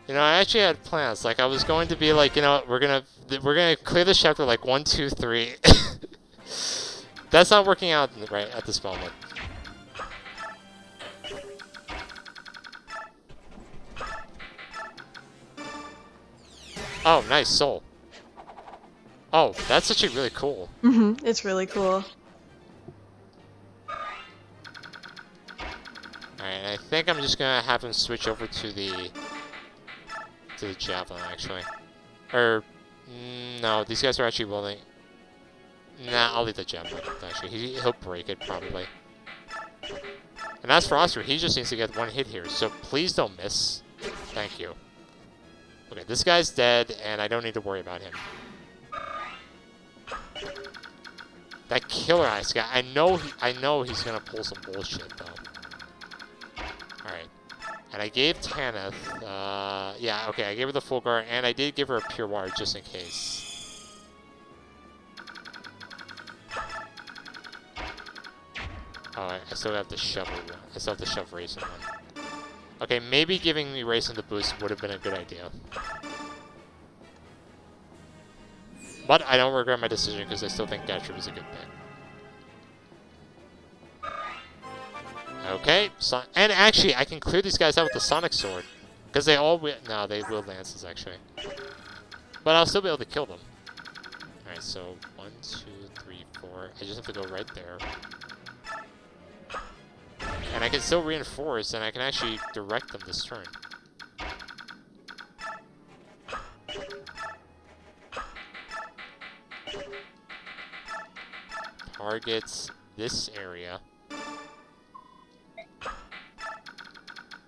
You know, I actually had plans. Like, I was going to be like, you know, we're gonna clear this chapter like 1, 2, 3. That's not working out right at this moment. Oh, nice soul. Oh, that's actually really cool. It's really cool. Alright, I think I'm just gonna have him switch over to the javelin, actually. Or, no, these guys are actually willing. Nah, I'll leave the javelin, actually. He'll break it, probably. And as for Oscar, he just needs to get one hit here, so please don't miss. Thank you. Okay, this guy's dead, and I don't need to worry about him. That Killer Ice guy, I know he's gonna pull some bullshit, though. Alright. And I gave Tanith, yeah, okay, I gave her the full guard, and I did give her a pure water just in case. Oh, I still have the shovel. I still have the shove Raisin one. Okay, maybe giving me Raisin the boost would have been a good idea. But I don't regret my decision because I still think Gatcher was a good pick. Okay, so, and actually I can clear these guys out with the Sonic Sword. Because they all no, they wield lances actually. But I'll still be able to kill them. Alright, so 1, 2, 3, 4. I just have to go right there. And I can still reinforce, and I can actually direct them this turn. Targets this area.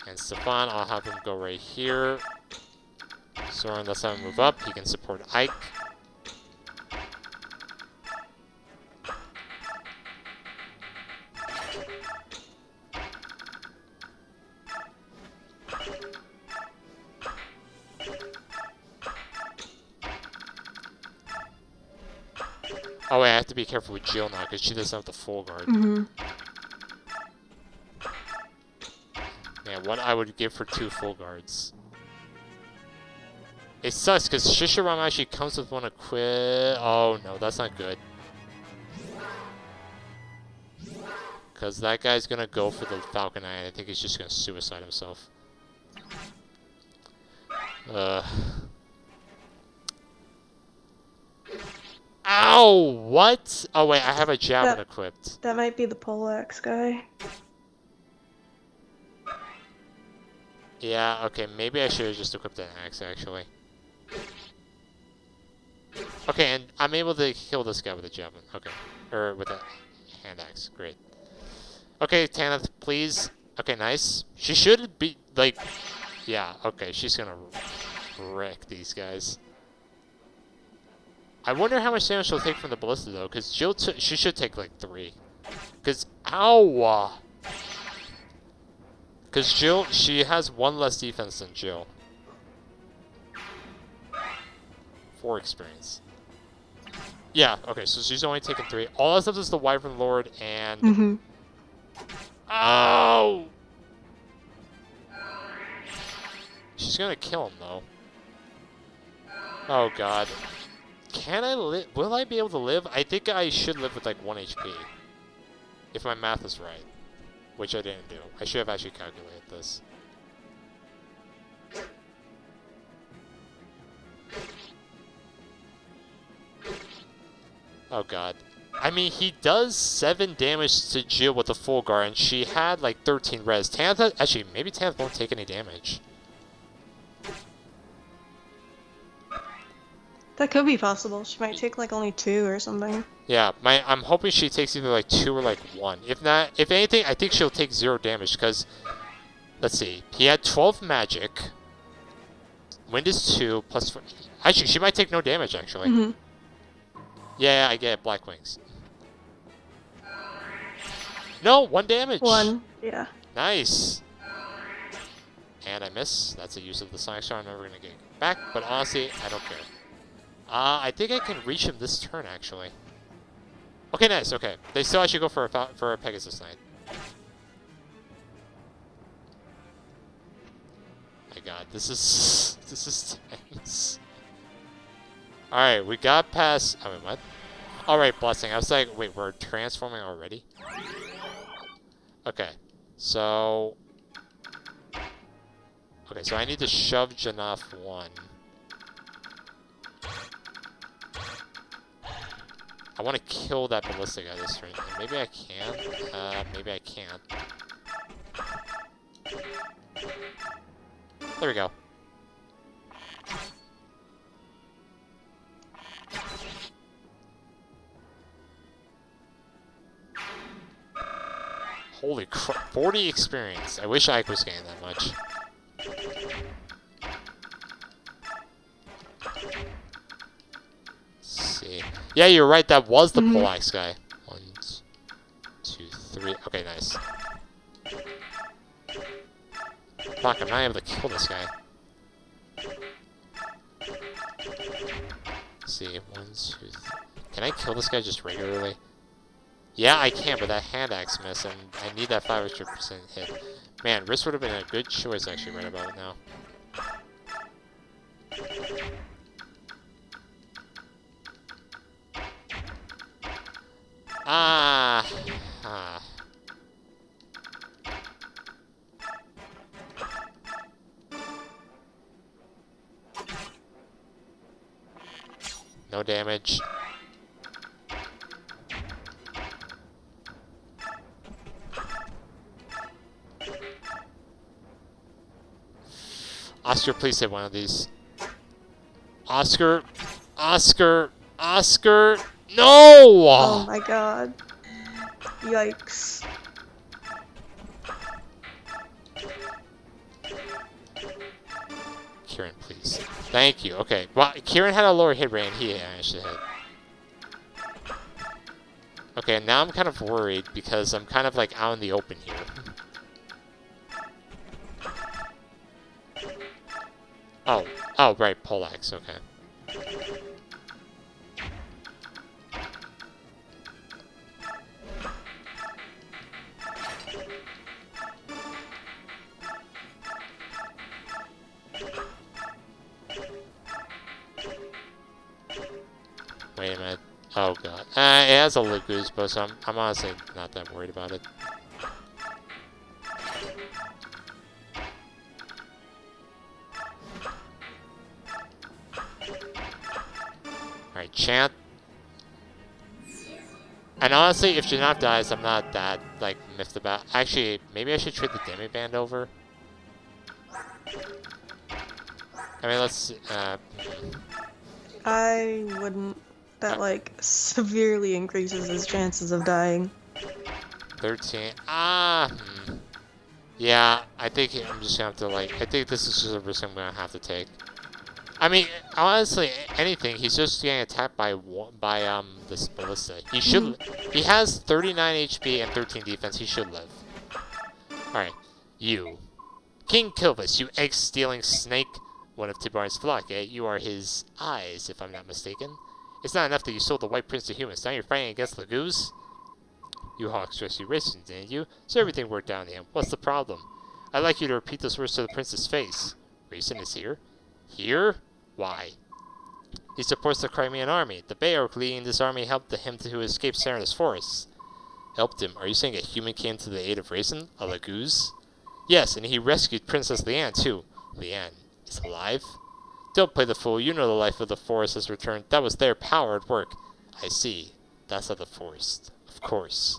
And Stefan, I'll have him go right here. Soren, let's have him move up. He can support Ike. Oh wait, I have to be careful with Jill now, because she doesn't have the full guard. Man, what I would give for 2 full guards. It sucks, because Shishiram actually comes with one equip. Oh no, that's not good. Because that guy's going to go for the Falcon Eye, and I think he's just going to suicide himself. Ow! What? Oh wait, I have a javelin equipped. That might be the poleaxe guy. Yeah, okay, maybe I should have just equipped an axe, actually. Okay, and I'm able to kill this guy with a javelin. Okay. Or with a hand axe. Great. Okay, Tanith, please. Okay, nice. She should be, like... Yeah, okay, she's gonna wreck these guys. I wonder how much damage she'll take from the ballista, though, because she should take, like, 3. Because, ow! Because Jill, she has 1 less defense than Jill. 4 experience. Yeah, okay, so she's only taken 3. All that's left is the Wyvern Lord and... Oh! She's gonna kill him, though. Oh, God. Can I live? Will I be able to live? I think I should live with, like, 1 HP. If my math is right. Which I didn't do. I should have actually calculated this. Oh god. I mean, he does 7 damage to Jill with the full guard, and she had like 13 res. Tanith, actually, maybe Tanith won't take any damage. That could be possible. She might take like only 2 or something. Yeah, I'm hoping she takes either like 2 or like 1. If not, if anything, I think she'll take 0 damage because, let's see, he had 12 magic. Wind is 2 plus 4. Actually, she might take no damage actually. Yeah, I get it. Black Wings. No, 1 damage. 1, yeah. Nice. And I miss. That's a use of the Sonic Star. I'm never going to get back, but honestly, I don't care. I think I can reach him this turn, actually. Okay, nice. Okay. They still actually go for a Pegasus Knight. I god, this is tense. Alright, we got past... I mean, what? Alright, Blessing. I was like, wait, we're transforming already? Okay, so... Okay, so I need to shove Janaf 1. I want to kill that Ballista guy this turn. Maybe I can. Maybe I can't. There we go. Holy crap, 40 experience. I wish Ike was getting that much. Let's see. Yeah, you're right, that was the poleaxe guy. 1, 2, 3. Okay, nice. Fuck, I'm not able to kill this guy. Let's see, 1, 2, 3. Can I kill this guy just regularly? Yeah, I can, but that hand axe miss, and I need that 500% hit. Man, wrist would have been a good choice, actually, right about now. Ah. No damage. Oscar, please hit one of these. Oscar! Oscar! Oscar! No! Oh my god. Yikes. Kieran, please. Thank you. Okay. Well, Kieran had a lower hit rate and he managed to hit. Okay, now I'm kind of worried because I'm kind of like out in the open here. Oh, right, poleaxe, okay. Wait a minute. Oh god. It has a Lagoose bow, so I'm honestly not that worried about it. Alright, chant. And honestly, if Janaf dies, I'm not that, like, miffed about. Actually, maybe I should trade the Demiband over. I mean, let's see, I wouldn't. That, like, severely increases his chances of dying. 13. Yeah, I think I'm just gonna have to, like, I think this is just a risk I'm gonna have to take. I mean, honestly, anything, he's just getting attacked by this Ballista. He should, he has 39 HP and 13 defense, he should live. Alright, you. King Kilvis, you egg-stealing snake. One of Tibar's flock, eh? You are his eyes, if I'm not mistaken. It's not enough that you sold the White Prince to humans. Now you're fighting against Lagoose? You hawks dressed you racing, didn't you? So everything worked out in the end. What's the problem? I'd like you to repeat those words to the prince's face. Racing is here? Here? Why? He supports the Crimean army. The Bayark leading this army helped him to escape Serenus forests. Helped him? Are you saying a human came to the aid of Raisin? A Lagoose? Yes, and he rescued Princess Leanne, too. Leanne is alive? Don't play the fool. You know the life of the forest has returned. That was their power at work. I see. That's of the forest. Of course.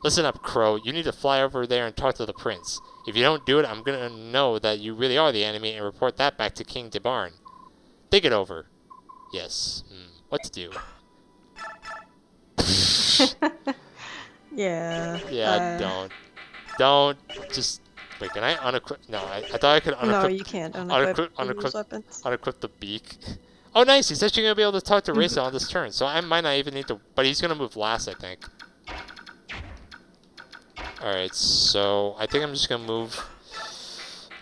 Listen up, Crow. You need to fly over there and talk to the prince. If you don't do it, I'm gonna know that you really are the enemy and report that back to King Debarn. Think it over. Yes. What to do? Yeah. Yeah, don't. Just... Wait, can I unequip? No, I thought I could unequip... No, you can't unequip weapons. Unequip the beak. Oh, nice! He's actually gonna be able to talk to Reza on this turn, so I might not even need to... But he's gonna move last, I think. Alright, so... I think I'm just gonna move...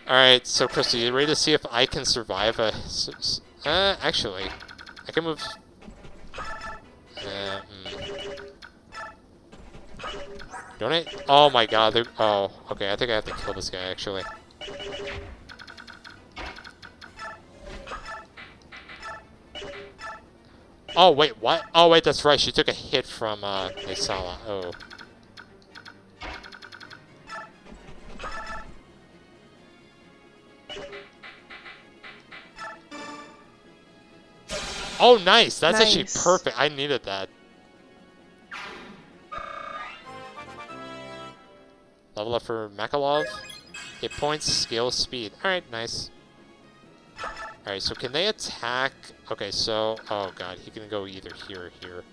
Alright, so Krista, you ready to see if I can survive a... actually... I can move... Don't I? Oh my god, oh, okay, I think I have to kill this guy, actually. Oh, wait, what? Oh, wait, that's right. She took a hit from, Nisala. Oh. Oh, nice! That's actually Nice. perfect. I needed that. Level up for Makalov. Hit points, skill, speed. Alright, nice. Alright, so can they attack? Okay, so... Oh, God. He can go either here or here.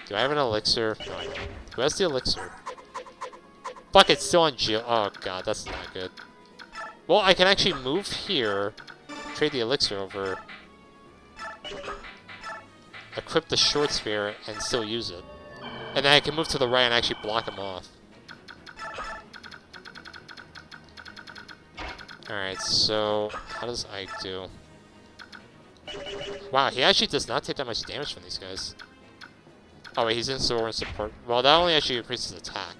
Do I have an elixir? No, I don't. Who has the elixir? Fuck, it's still on Jill. Oh, God, that's not good. Well, I can actually move here, trade the elixir over, equip the short spear, and still use it. And then I can move to the right and actually block him off. Alright, so how does Ike do? Wow, he actually does not take that much damage from these guys. Oh wait, he's in Soren support. Well, that only actually increases attack.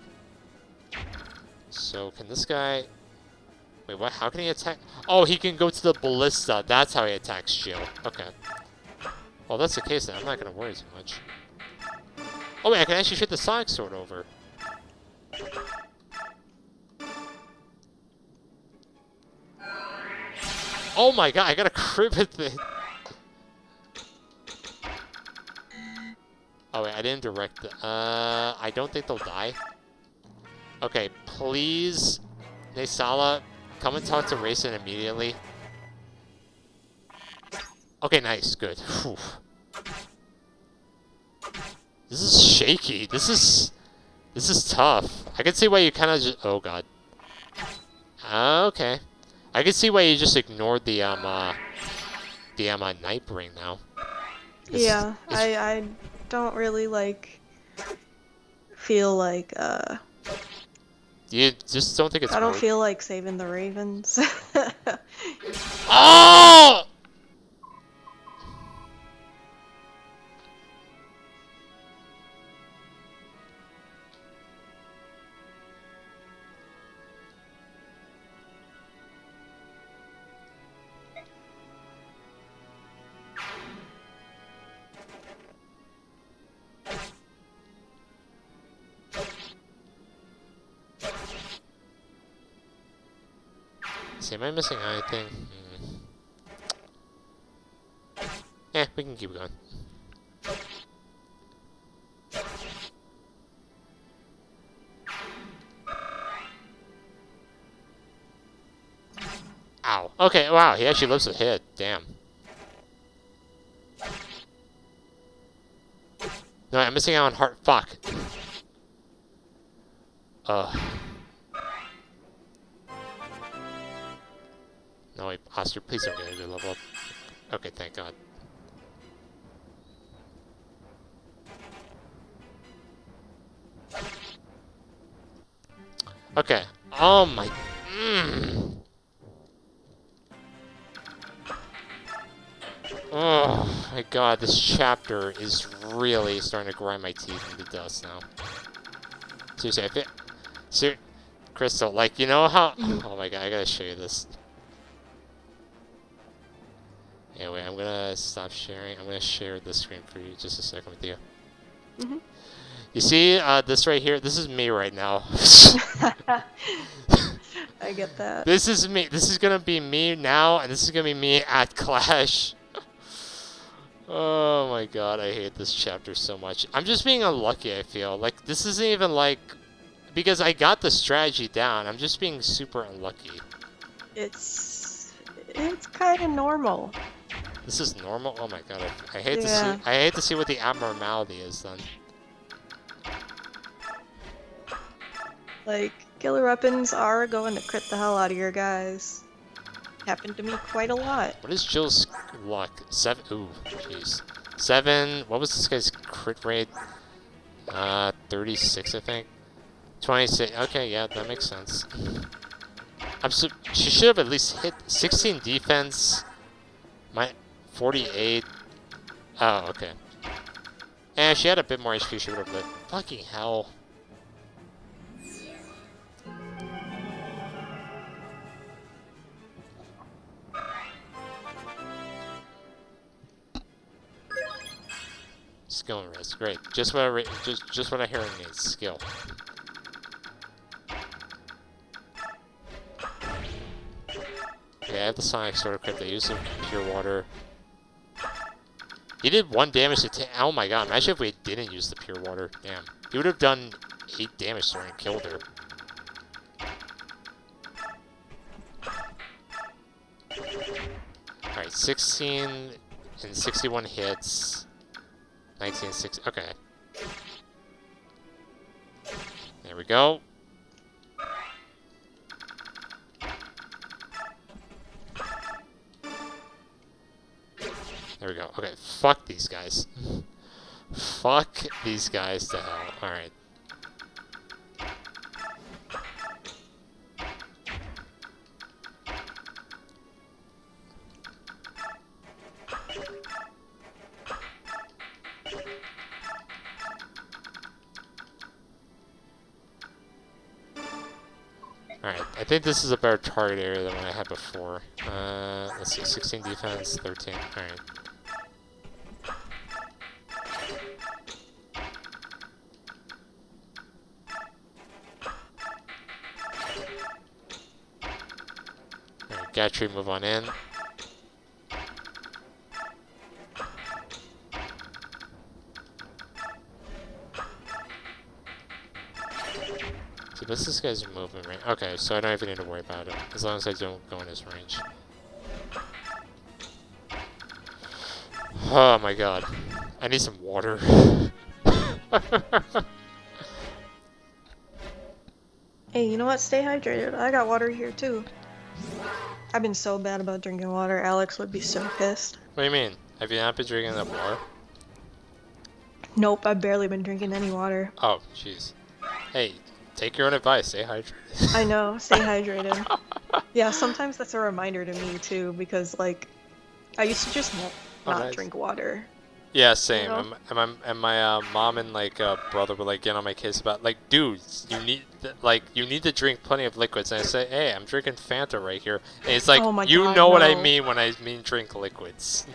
So can this guy... Wait, what? How can he attack? Oh, he can go to the ballista. That's how he attacks Jill. Okay. Well, that's the case then. I'm not going to worry too much. Oh wait, I can actually shoot the Sonic Sword over. Oh my god, I got a crit with it. Oh wait, I didn't direct the... I don't think they'll die. Okay, please, Nesala, come and talk to Racing immediately. Okay, nice, good. Whew. This is shaky. This is tough. I can see why you kind of just... Oh god. Okay. I can see why you just ignored the Nightbring now. Yeah, I don't really feel like You just don't think it's I don't worth... feel like saving the ravens. Oh! See, am I missing anything? Yeah, we can keep going. Ow. Okay, wow, he actually lives a hit. Damn. No, I'm missing out on heart. Fuck. No, wait, Oster, please don't get a good level up. Okay, thank God. Okay. Oh my... Oh my god, this chapter is really starting to grind my teeth into dust now. Seriously, I feel... Crystal, like, you know how... Oh my god, I gotta show you this. Anyway, I'm gonna stop sharing. I'm gonna share the screen for you just a second with you. You see, this right here? This is me right now. I get that. This is me. This is gonna be me now, and this is gonna be me at Clash. Oh my god, I hate this chapter so much. I'm just being unlucky, I feel. Like, this isn't even like... Because I got the strategy down, I'm just being super unlucky. It's kind of normal. This is normal? Oh my god, I hate to see... I hate to see what the abnormality is, then. Like, killer weapons are going to crit the hell out of your guys. Happened to me quite a lot. What is Jill's luck? 7... Ooh, jeez. 7... What was this guy's crit rate? 36, I think. 26... Okay, yeah, that makes sense. She should have at least hit 16 defense. My 48. Oh, okay. And if she had a bit more HP, she would have lived. Fucking hell. Skill and risk. Great. Just what I just what I hear I need. Skill. Okay, I have the Sonic Sword equipped. I use some pure water. He did 1 damage to oh my god, imagine if we didn't use the pure water. Damn. He would have done 8 damage to her and killed her. Alright, 16 and 61 hits. 19 and 6. Okay. There we go. There we go. Okay, fuck these guys. Fuck these guys to hell. Alright. Alright, I think this is a better target area than what I had before. Let's see, 16 defense, 13. Alright. Alright, Gatry, move on in. So what's this guy's movement range? Okay, so I don't even need to worry about it, as long as I don't go in his range. Oh my god. I need some water. Hey, you know what? Stay hydrated. I got water here too. I've been so bad about drinking water. Alex would be so pissed. What do you mean? Have you not been drinking that water? Nope, I've barely been drinking any water. Oh, jeez. Hey, take your own advice. Stay hydrated. I know. Stay hydrated. Yeah, sometimes that's a reminder to me too, because like, I used to just not nice. drink water. Yeah, same. You know? And my mom and like brother were like getting on my case about like, dudes, you need to drink plenty of liquids. And I say, hey, I'm drinking Fanta right here. And it's like, Oh my you God, know what I no. mean when I mean drink liquids.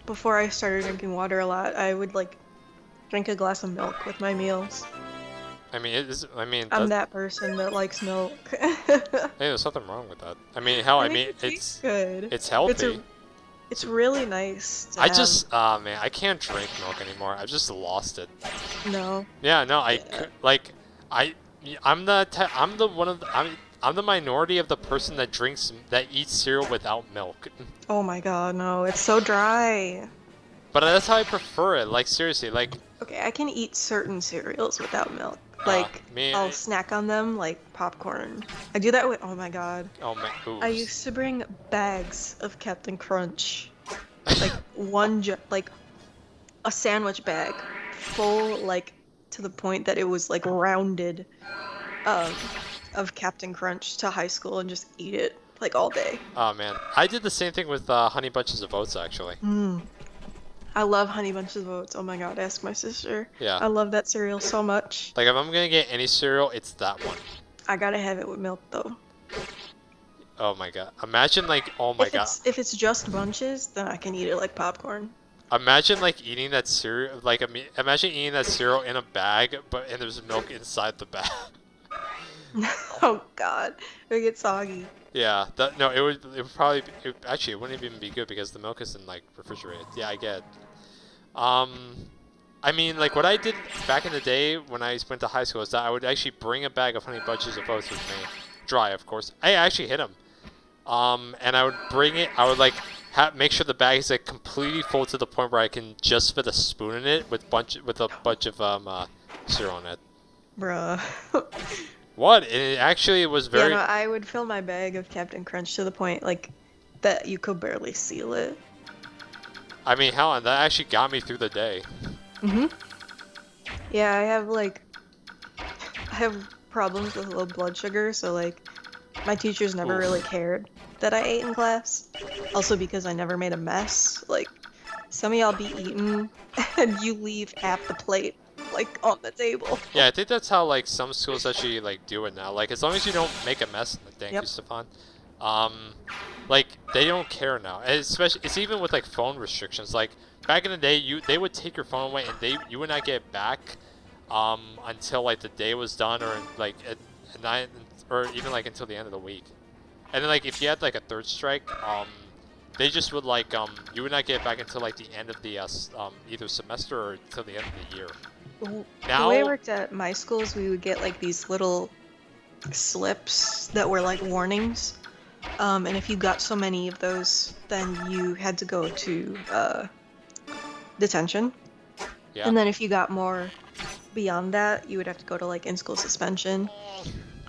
Before I started drinking water a lot, I would like drink a glass of milk with my meals. I mean, it is. I mean, I'm that person that likes milk. hey, there's nothing wrong with that. I mean, hell, I mean, it tastes it's good. it's healthy. It's really nice. To I have. just, man, I can't drink milk anymore. I've just lost it. No. Yeah, no, Yeah. I'm the minority of the person that eats cereal without milk. Oh my god, no! It's so dry. But that's how I prefer it. Like seriously, like. Okay, I can eat certain cereals without milk. Like, I'll snack on them like popcorn. I do that with, oh my god. Oh man, oops. I used to bring bags of Captain Crunch. Like, like, a sandwich bag full, like, to the point that it was, like, rounded, of Captain Crunch to high school and just eat it, like, all day. Oh man, I did the same thing with Honey Bunches of Oats actually. I love Honey Bunches of Oats. Oh my god, ask my sister. Yeah. I love that cereal so much. Like if I'm gonna get any cereal, it's that one. I gotta have it with milk though. Oh my god. Imagine like, oh my god. If it's just Bunches, then I can eat it like popcorn. Imagine like eating that cereal, like imagine eating that cereal in a bag, and there's milk inside the bag. Oh god, it would get soggy. Yeah, no, it would probably, actually, it wouldn't even be good because the milk isn't like refrigerated. Yeah, I get. I mean, like what I did back in the day when I went to high school is that I would actually bring a bag of Honey Bunches of Oats with me, dry, of course. I actually hit them. And I would bring it. I would like make sure the bag is like completely full to the point where I can just fit a spoon in it with a bunch of cereal in it. Bruh. What? It actually was very. Yeah, no, I would fill my bag of Captain Crunch to the point like that you could barely seal it. I mean, hell, and that actually got me through the day. Yeah, I have problems with low blood sugar, so like my teachers never really cared that I ate in class. Also because I never made a mess. Like some of y'all be eating and you leave half the plate like on the table. Yeah, I think that's how like some schools actually like do it now. Like as long as you don't make a mess. Thank you, Stefan. Like they don't care now. And especially, it's even with like phone restrictions. Like back in the day, they would take your phone away, and you would not get it back, until like the day was done, or like at night, or even like until the end of the week. And then like if you had like a third strike, they just would like you would not get it back until like the end of the either semester or until the end of the year. The way it worked at my schools, we would get like these little slips that were like warnings. And if you got so many of those, then you had to go to detention. Yeah. And then if you got more beyond that, you would have to go to like in-school suspension.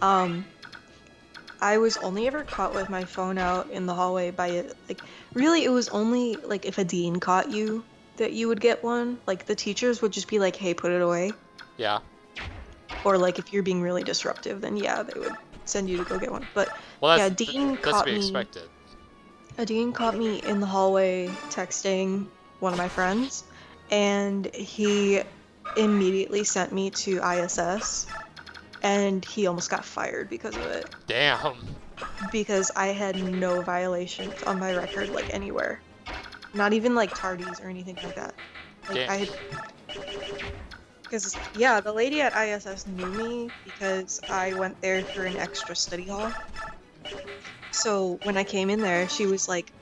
I was only ever caught with my phone out in the hallway by like really it was only like if a dean caught you that you would get one. Like the teachers would just be like, "Hey, put it away." Yeah. Or like if you're being really disruptive, then yeah, they would send you to go get one. But well, yeah, Dean caught me. Expected. A Dean caught me in the hallway texting one of my friends, and he immediately sent me to ISS, and he almost got fired because of it. Damn. Because I had no violations on my record, like anywhere. Not even like tardies or anything like that. Like Damn. Because, yeah, the lady at ISS knew me because I went there for an extra study hall. So when I came in there, she was like,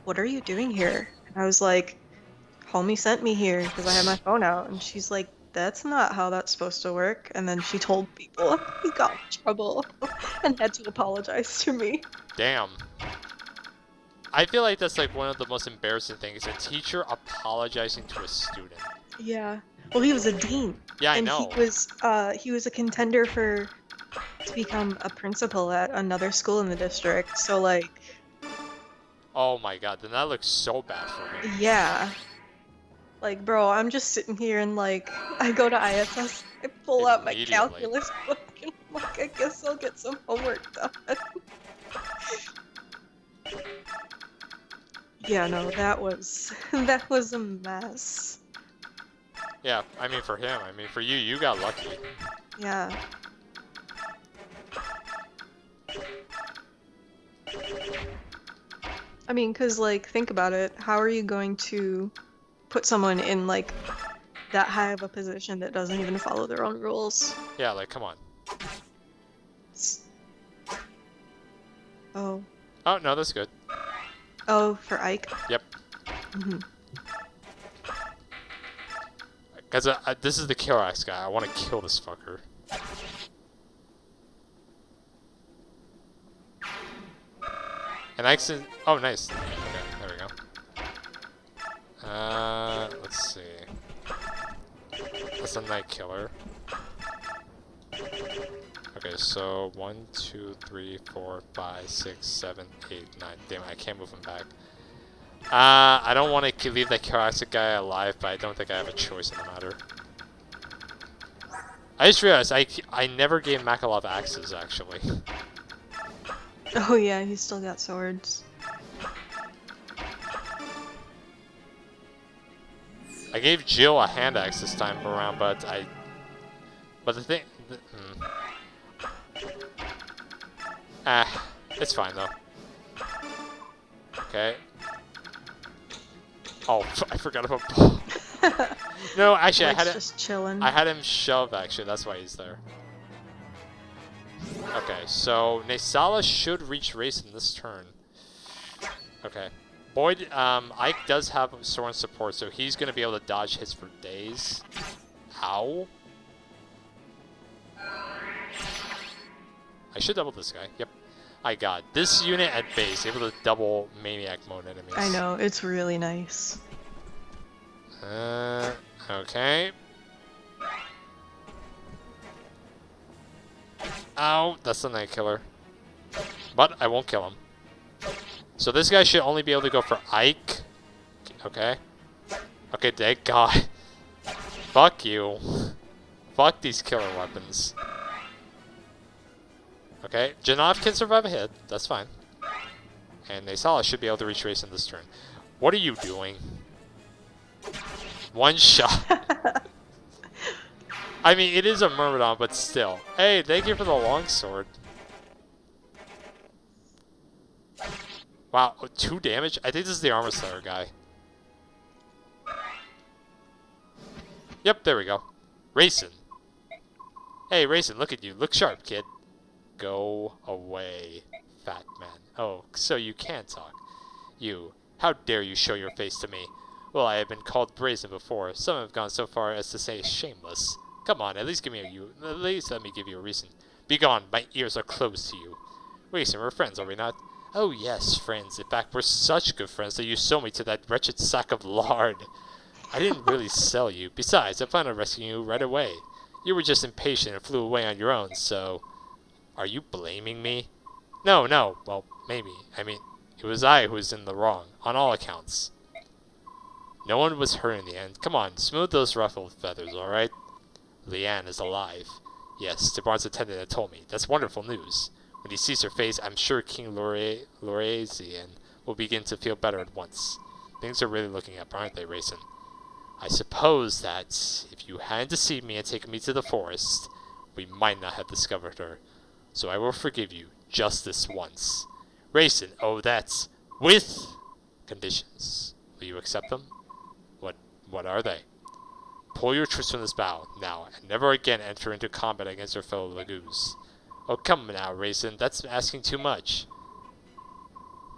"What are you doing here?" And I was like, "Homie sent me here because I had my phone out." And she's like, "That's not how that's supposed to work." And then she told people. He got in trouble and had to apologize to me. Damn. I feel like that's like one of the most embarrassing things, a teacher apologizing to a student. Yeah. Well, he was a dean. Yeah, I and know. He was a contender to become a principal at another school in the district. So like. Oh my god, then that looks so bad for me. Yeah. Like, bro, I'm just sitting here and like, I go to ISS, I pull out my calculus book, and I'm like, I guess I'll get some homework done. Yeah, no, that was a mess. Yeah, I mean for him, I mean for you, you got lucky. Yeah. I mean, cause like, think about it, how are you going to put someone in like that high of a position that doesn't even follow their own rules? Yeah, like come on. Oh. Oh no, that's good. Oh, for Ike? Yep. Mm-hmm. Cause this is the killer axe guy. I want to kill this fucker. And Ike's in. Oh, nice. Okay, there we go. Let's see. That's a night killer. Okay, so 1, 2, 3, 4, 5, 6, 7, 8, 9. Damn, I can't move him back. I don't want to leave that Karasik guy alive, but I don't think I have a choice in the matter. I just realized I never gave Makalov axes, actually. Oh yeah, he's still got swords. I gave Jill a hand axe this time around, but the thing... it's fine though. Okay. Oh, I forgot about Paul. No, actually, just chilling. I had him shove. Actually, that's why he's there. Okay, so Nesala should reach race in this turn. Okay, Boyd. Ike does have Soren support, so he's gonna be able to dodge hits for days. Ow. I should double this guy. Yep. I got this unit at base, able to double Maniac mode enemies. I know, it's really nice. Okay. Ow, that's the night killer. But I won't kill him. So this guy should only be able to go for Ike. Okay. Okay, thank God. Fuck you. Fuck these killer weapons. Okay, Janov can survive a hit. That's fine. And Nesala should be able to reach race in this turn. What are you doing? One shot. I mean, it is a Myrmidon, but still. Hey, thank you for the longsword. Wow, 2 damage? I think this is the Armor Slayer guy. Yep, there we go. Racing. Hey, Racing, look at you. Look sharp, kid. Go away, fat man. Oh, so you can talk. You. How dare you show your face to me? Well, I have been called brazen before. Some have gone so far as to say shameless. Come on, at least let me give you a reason. Begone, my ears are closed to you. Racing, we're friends, are we not? Oh yes, friends. In fact, we're such good friends that you sold me to that wretched sack of lard. I didn't really sell you. Besides, I planned on rescuing you right away. You were just impatient and flew away on your own, so... Are you blaming me? No. Well, maybe. I mean, it was I who was in the wrong, on all accounts. No one was hurt in the end. Come on, smooth those ruffled feathers, alright? Leanne is alive. Yes, the barn's attendant had told me. That's wonderful news. When he sees her face, I'm sure King Lorasian will begin to feel better at once. Things are really looking up, aren't they, Racing? I suppose that if you hadn't deceived me and taken me to the forest, we might not have discovered her. So I will forgive you, just this once. Racing, oh, that's with conditions. Will you accept them? What are they? Pull your troops from this battle, now, and never again enter into combat against your fellow Lagoos. Oh, come now, Racing, that's asking too much.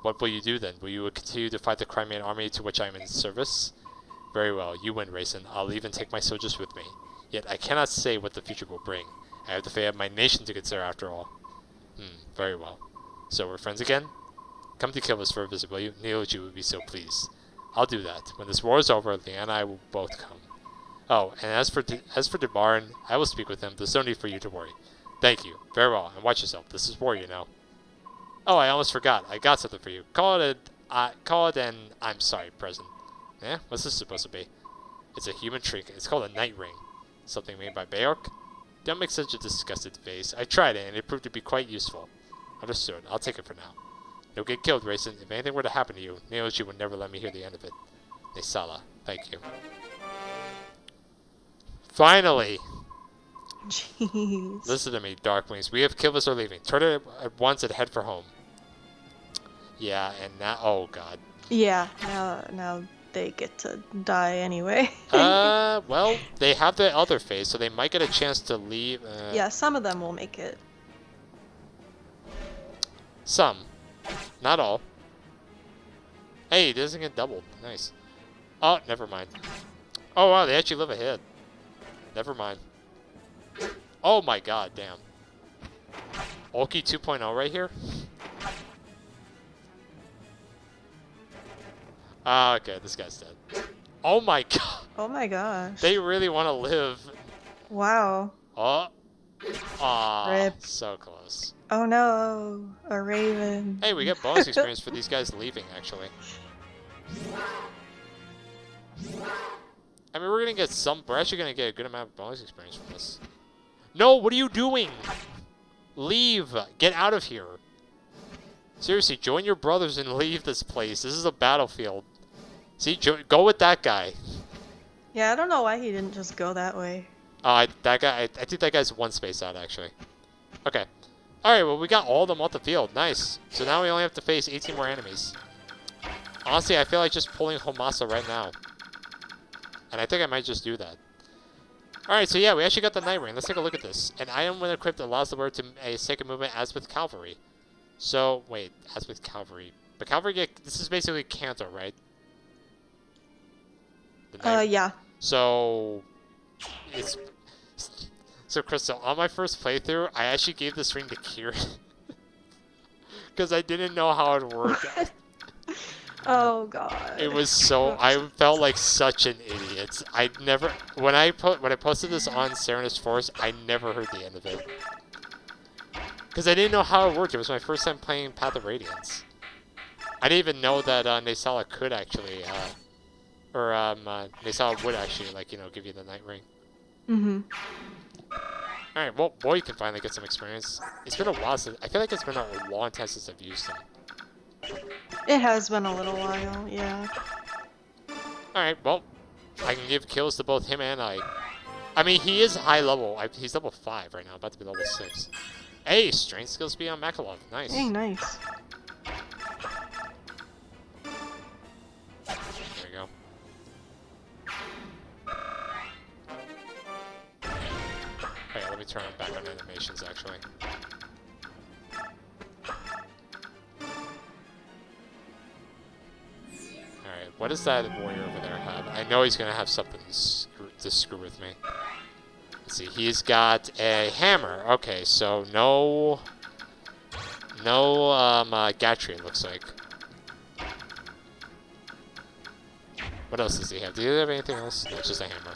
What will you do then? Will you continue to fight the Crimean army to which I am in service? Very well, you win, Racing. I'll even take my soldiers with me. Yet I cannot say what the future will bring. I have the fate of my nation to consider after all. Very well. So we're friends again? Come to kill us for a visit, will you? Neoji would be so pleased. I'll do that. When this war is over, Leanne and I will both come. Oh, and as for Debarn, I will speak with him. There's no need for you to worry. Thank you. Very well, and watch yourself. This is war, you know. Oh, I almost forgot. I got something for you. Call it an I'm sorry present. Eh? What's this supposed to be? It's a human trinket. It's called a night ring. Something made by Bayork? Don't make such a disgusted face. I tried it, and it proved to be quite useful. Understood. I'll take it for now. Don't get killed, Racing. If anything were to happen to you, Neoji would never let me hear the end of it. Nesala. Thank you. Finally! Jeez. Listen to me, Darkwings. We have Killers are leaving. Turn it at once and head for home. Yeah, and now... Oh, God. Yeah, now they get to die anyway. Well, they have the other phase, so they might get a chance to leave. Yeah, some of them will make it. Some. Not all. Hey, it doesn't get doubled. Nice. Oh, never mind. Oh, wow, they actually live ahead. Never mind. Oh my god, damn. Ulki 2.0 right here? Ah, okay, this guy's dead. Oh my god. Oh my gosh. They really want to live. Wow. Oh. Aw, Rip. so close. Oh no, a raven. Hey, we get bonus experience for these guys leaving, actually. I mean, we're gonna get some. We're actually gonna get a good amount of bonus experience from this. No, what are you doing? Leave. Get out of here. Seriously, join your brothers and leave this place. This is a battlefield. See, go with that guy. Yeah, I don't know why he didn't just go that way. That guy. I think that guy's one space out, actually. Okay. Alright, well, we got all of them off the field. Nice. So now we only have to face 18 more enemies. Honestly, I feel like just pulling Homasa right now. And I think I might just do that. Alright, so yeah, we actually got the Night Ring. Let's take a look at this. An item when equipped allows the bird to a second movement as with Cavalry. So, wait, as with Cavalry. But Cavalry this is basically Canto, right? Yeah. So, it's... So, Crystal, on my first playthrough, I actually gave this ring to Kieran. Because I didn't know how it worked. Oh god. It was so... I felt like such an idiot. I never... When I posted this on Serenus Force, I never heard the end of it. Because I didn't know how it worked. It was my first time playing Path of Radiance. I didn't even know that Nesala could actually... Nesala would actually, like, you know, give you the Night Ring. Mm-hmm. Alright, well, boy, you can finally get some experience. It's been a while since... I feel like it's been a long time since I've used them. It has been a little while, yeah. Alright, well, I can give kills to both him and I. I mean, he is high level. He's level 5 right now, about to be level 6. Hey, strength skills be on Makalov. Nice. Hey, nice. me turn back on animations, actually. Alright, what does that warrior over there have? I know he's gonna have something to screw with me. Let's see, he's got a hammer. Okay, so no Gatry, it looks like. What else does he have? Do you have anything else? No, it's just a hammer.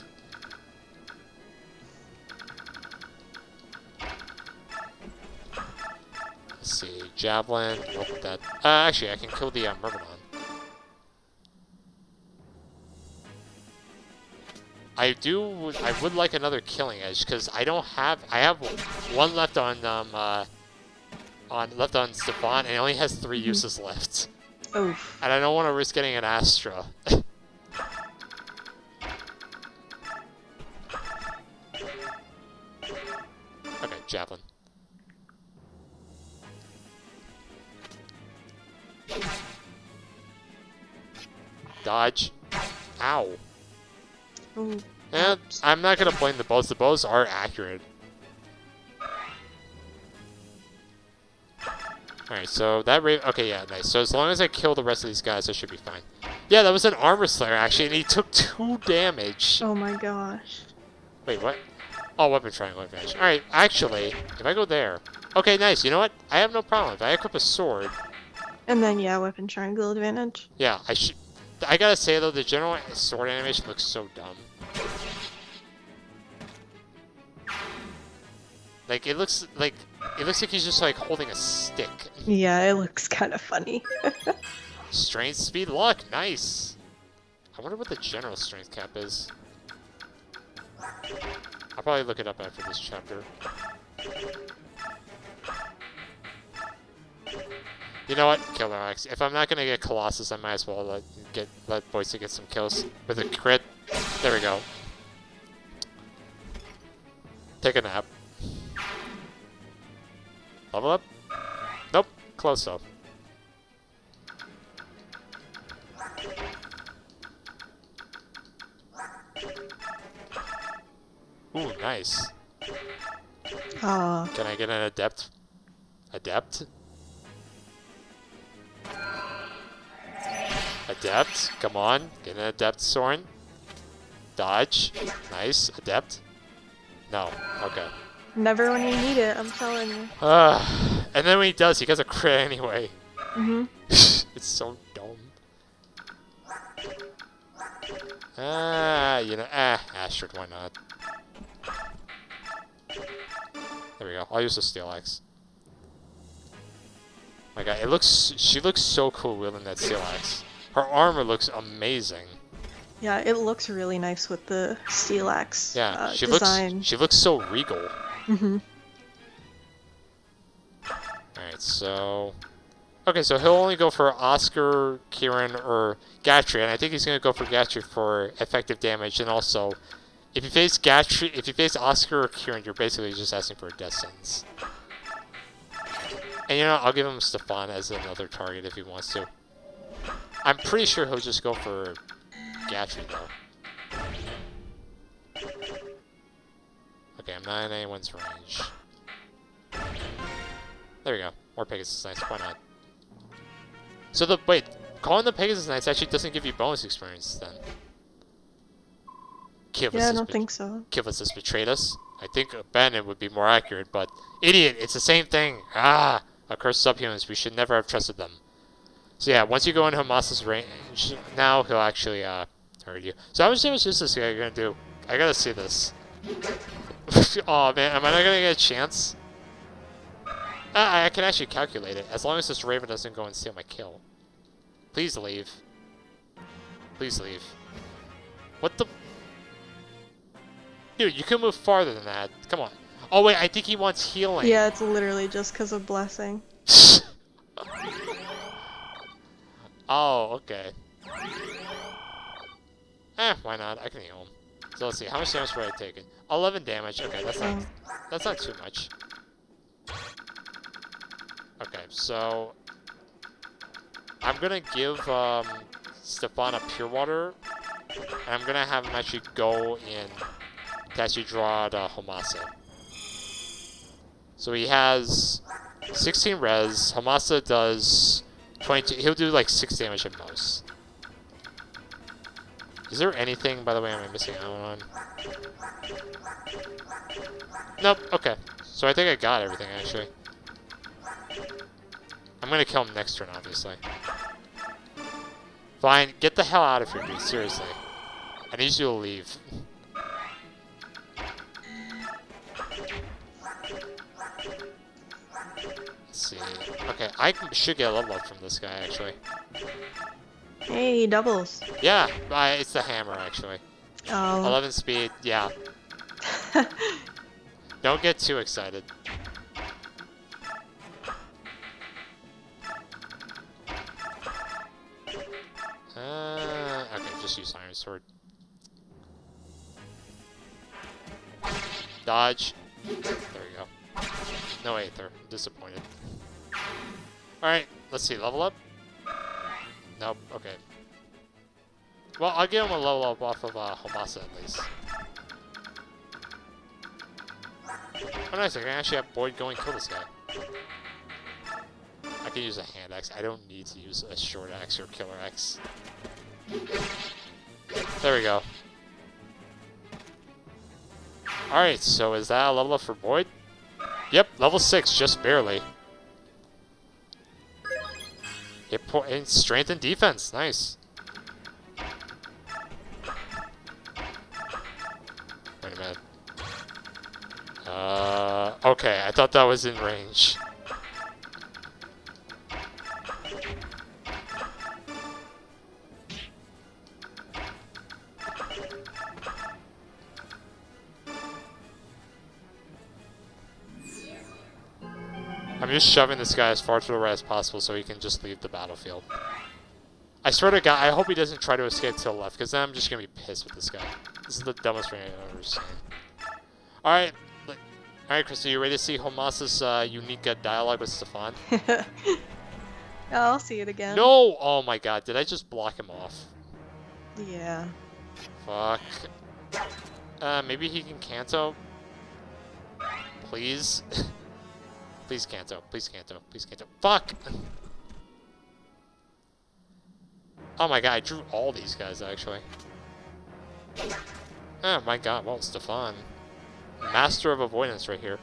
Let's see, javelin. Nope, that. Actually, I can kill the Myrmidon. I would like another killing edge because I don't have. I have one left on Stefan, and it only has 3 uses left. Oof. And I don't want to risk getting an Astra. Okay, javelin. Dodge. Ow. Ooh. And I'm not gonna blame the bows. The bows are accurate. Alright, so that okay, yeah, nice. So as long as I kill the rest of these guys, I should be fine. Yeah, that was an armor slayer actually, and he took 2 damage. Oh my gosh. Wait, what? Oh, weapon triangle advantage. Alright, actually, if I go there. Okay, nice. You know what? I have no problem. If I equip a sword. And then yeah, weapon triangle advantage. Yeah, I gotta say though, the general sword animation looks so dumb. Like it looks like he's just like holding a stick. Yeah, it looks kind of funny. Strength, speed, luck, nice. I wonder what the general strength cap is. I'll probably look it up after this chapter. You know what? Killer Axe. If I'm not gonna get Colossus, I might as well let Boyce get some kills with a crit. There we go. Take a nap. Level up? Nope. Close though. Ooh, nice. Aw. Can I get an adept? Adept? Adept? Come on. Get an adept, Soren. Dodge. Nice. Adept? No. Okay. Never when you need it, I'm telling you. And then when he does, he gets a crit anyway. Mm-hmm. It's so dumb. You know, Astrid, why not? There we go. I'll use the steel axe. My God, she looks so cool wielding that steel axe. Her armor looks amazing. Yeah, it looks really nice with the steel axe Yeah, design. she looks so regal. Mm-hmm. Alright, so... Okay, so he'll only go for Oscar, Kieran, or Gatry, and I think he's going to go for Gatry for effective damage, and also, if you face Oscar or Kieran, you're basically just asking for a death sentence. And you know, I'll give him Stefan as another target if he wants to. I'm pretty sure he'll just go for Gatry, though. Okay, I'm not in anyone's range. There we go. More Pegasus Knights, why not? So wait, calling the Pegasus Knights actually doesn't give you bonus experience then. Yeah, I don't think so. Kivlis has betrayed us. I think Abandon would be more accurate, but... Idiot, it's the same thing! Ah! Accursed subhumans, we should never have trusted them. So yeah, once you go in Hamasa's range, now he'll actually, hurt you. So how much damage is this guy gonna do? I gotta see this. Aw, man, am I not gonna get a chance? I can actually calculate it, as long as this Raven doesn't go and steal my kill. Please leave. Please leave. What the... Dude, you can move farther than that. Come on. Oh wait, I think he wants healing. Yeah, it's literally just because of blessing. Oh, okay. Why not? I can heal him. So let's see, how much damage were I taking? 11 damage. Okay, that's not too much. Okay, so I'm gonna give Stefan a Pure Water, and I'm gonna have him actually go in to actually draw the Homasa. So he has 16 res. Homasa does 22. He'll do like 6 damage at most. Is there anything, by the way, am I missing out on? Nope, okay. So I think I got everything, actually. I'm gonna kill him next turn, obviously. Fine, get the hell out of here, dude, seriously. I need you to leave. Let's see. Okay, I should get a level up from this guy, actually. Hey, doubles. Yeah, it's the hammer, actually. Oh. 11 speed, yeah. Don't get too excited. Okay, just use Iron Sword. Dodge. There we go. No Aether. I'm disappointed. Alright, let's see. Level up? Nope, okay. Well, I'll give him a level up off of Homasa at least. Oh nice, I can actually have Boyd go and kill this guy. I can use a hand axe. I don't need to use a short axe or killer axe. There we go. Alright, so is that a level up for Boyd? Yep, level 6, just barely. Hit point and strength and defense, nice. Wait a minute. Okay, I thought that was in range. I'm just shoving this guy as far to the right as possible so he can just leave the battlefield. I swear to God, I hope he doesn't try to escape to the left, because then I'm just going to be pissed with this guy. This is the dumbest thing I've ever seen. Alright, Krista, you ready to see Homasa's unique dialogue with Stefan? I'll see it again. No! Oh my God, did I just block him off? Yeah. Fuck. Maybe he can Kanto? Please? Please Kanto, please Kanto, please Kanto. Fuck! Oh my God, I drew all these guys, actually. Oh my God, well, Stefan. Master of avoidance right here.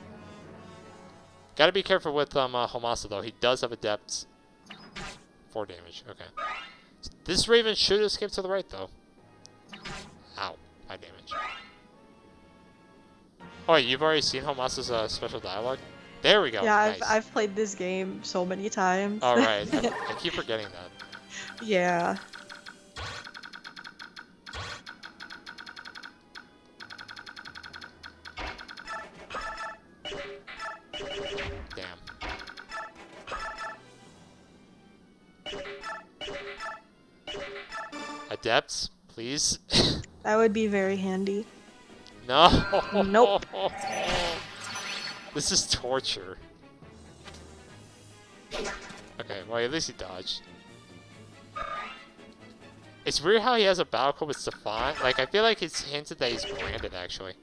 Gotta be careful with Homasa, though. He does have Adept. 4 damage, okay. This Raven should escape to the right, though. Ow, 5 damage. Oh, wait, you've already seen Homasa's special dialogue? There we go. Yeah, Nice. I've played this game so many times. Alright, I keep forgetting that. Yeah. Damn. Adepts, please. That would be very handy. No. Nope. This is torture. Okay, well at least he dodged. It's weird how he has a battle code with Stefan. Like, I feel like it's hinted that he's branded, actually.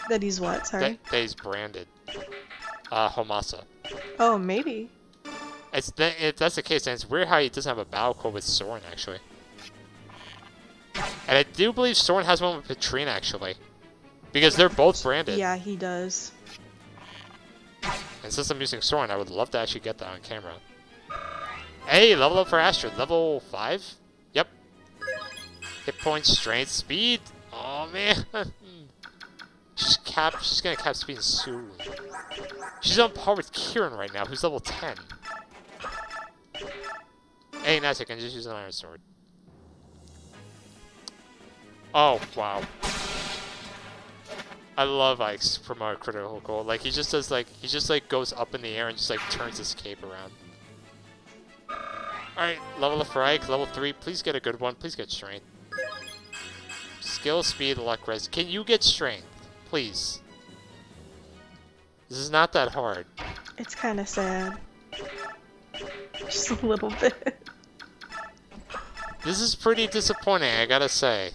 That he's what? Sorry. That he's branded. Homasa. Oh, maybe. If that's the case, then it's weird how he doesn't have a battle code with Soren, actually. And I do believe Soren has one with Petrine, actually. Because they're both branded. Yeah, he does. And since I'm using Soren, I would love to actually get that on camera. Hey, level up for Astrid. Level 5? Yep. Hit points, strength, speed. Oh, man. She's gonna cap speed soon. She's on par with Kieran right now, who's level 10. Hey, nice, I can just use an Iron Sword. Oh, wow. I love Ike's promote critical goal. Like, he just does, like, he just, like, goes up in the air and just, like, turns his cape around. Alright, level up for Ike, level 3. Please get a good one. Please get strength. Skill, speed, luck, res. Can you get strength? Please. This is not that hard. It's kind of sad. Just a little bit. This is pretty disappointing, I gotta say.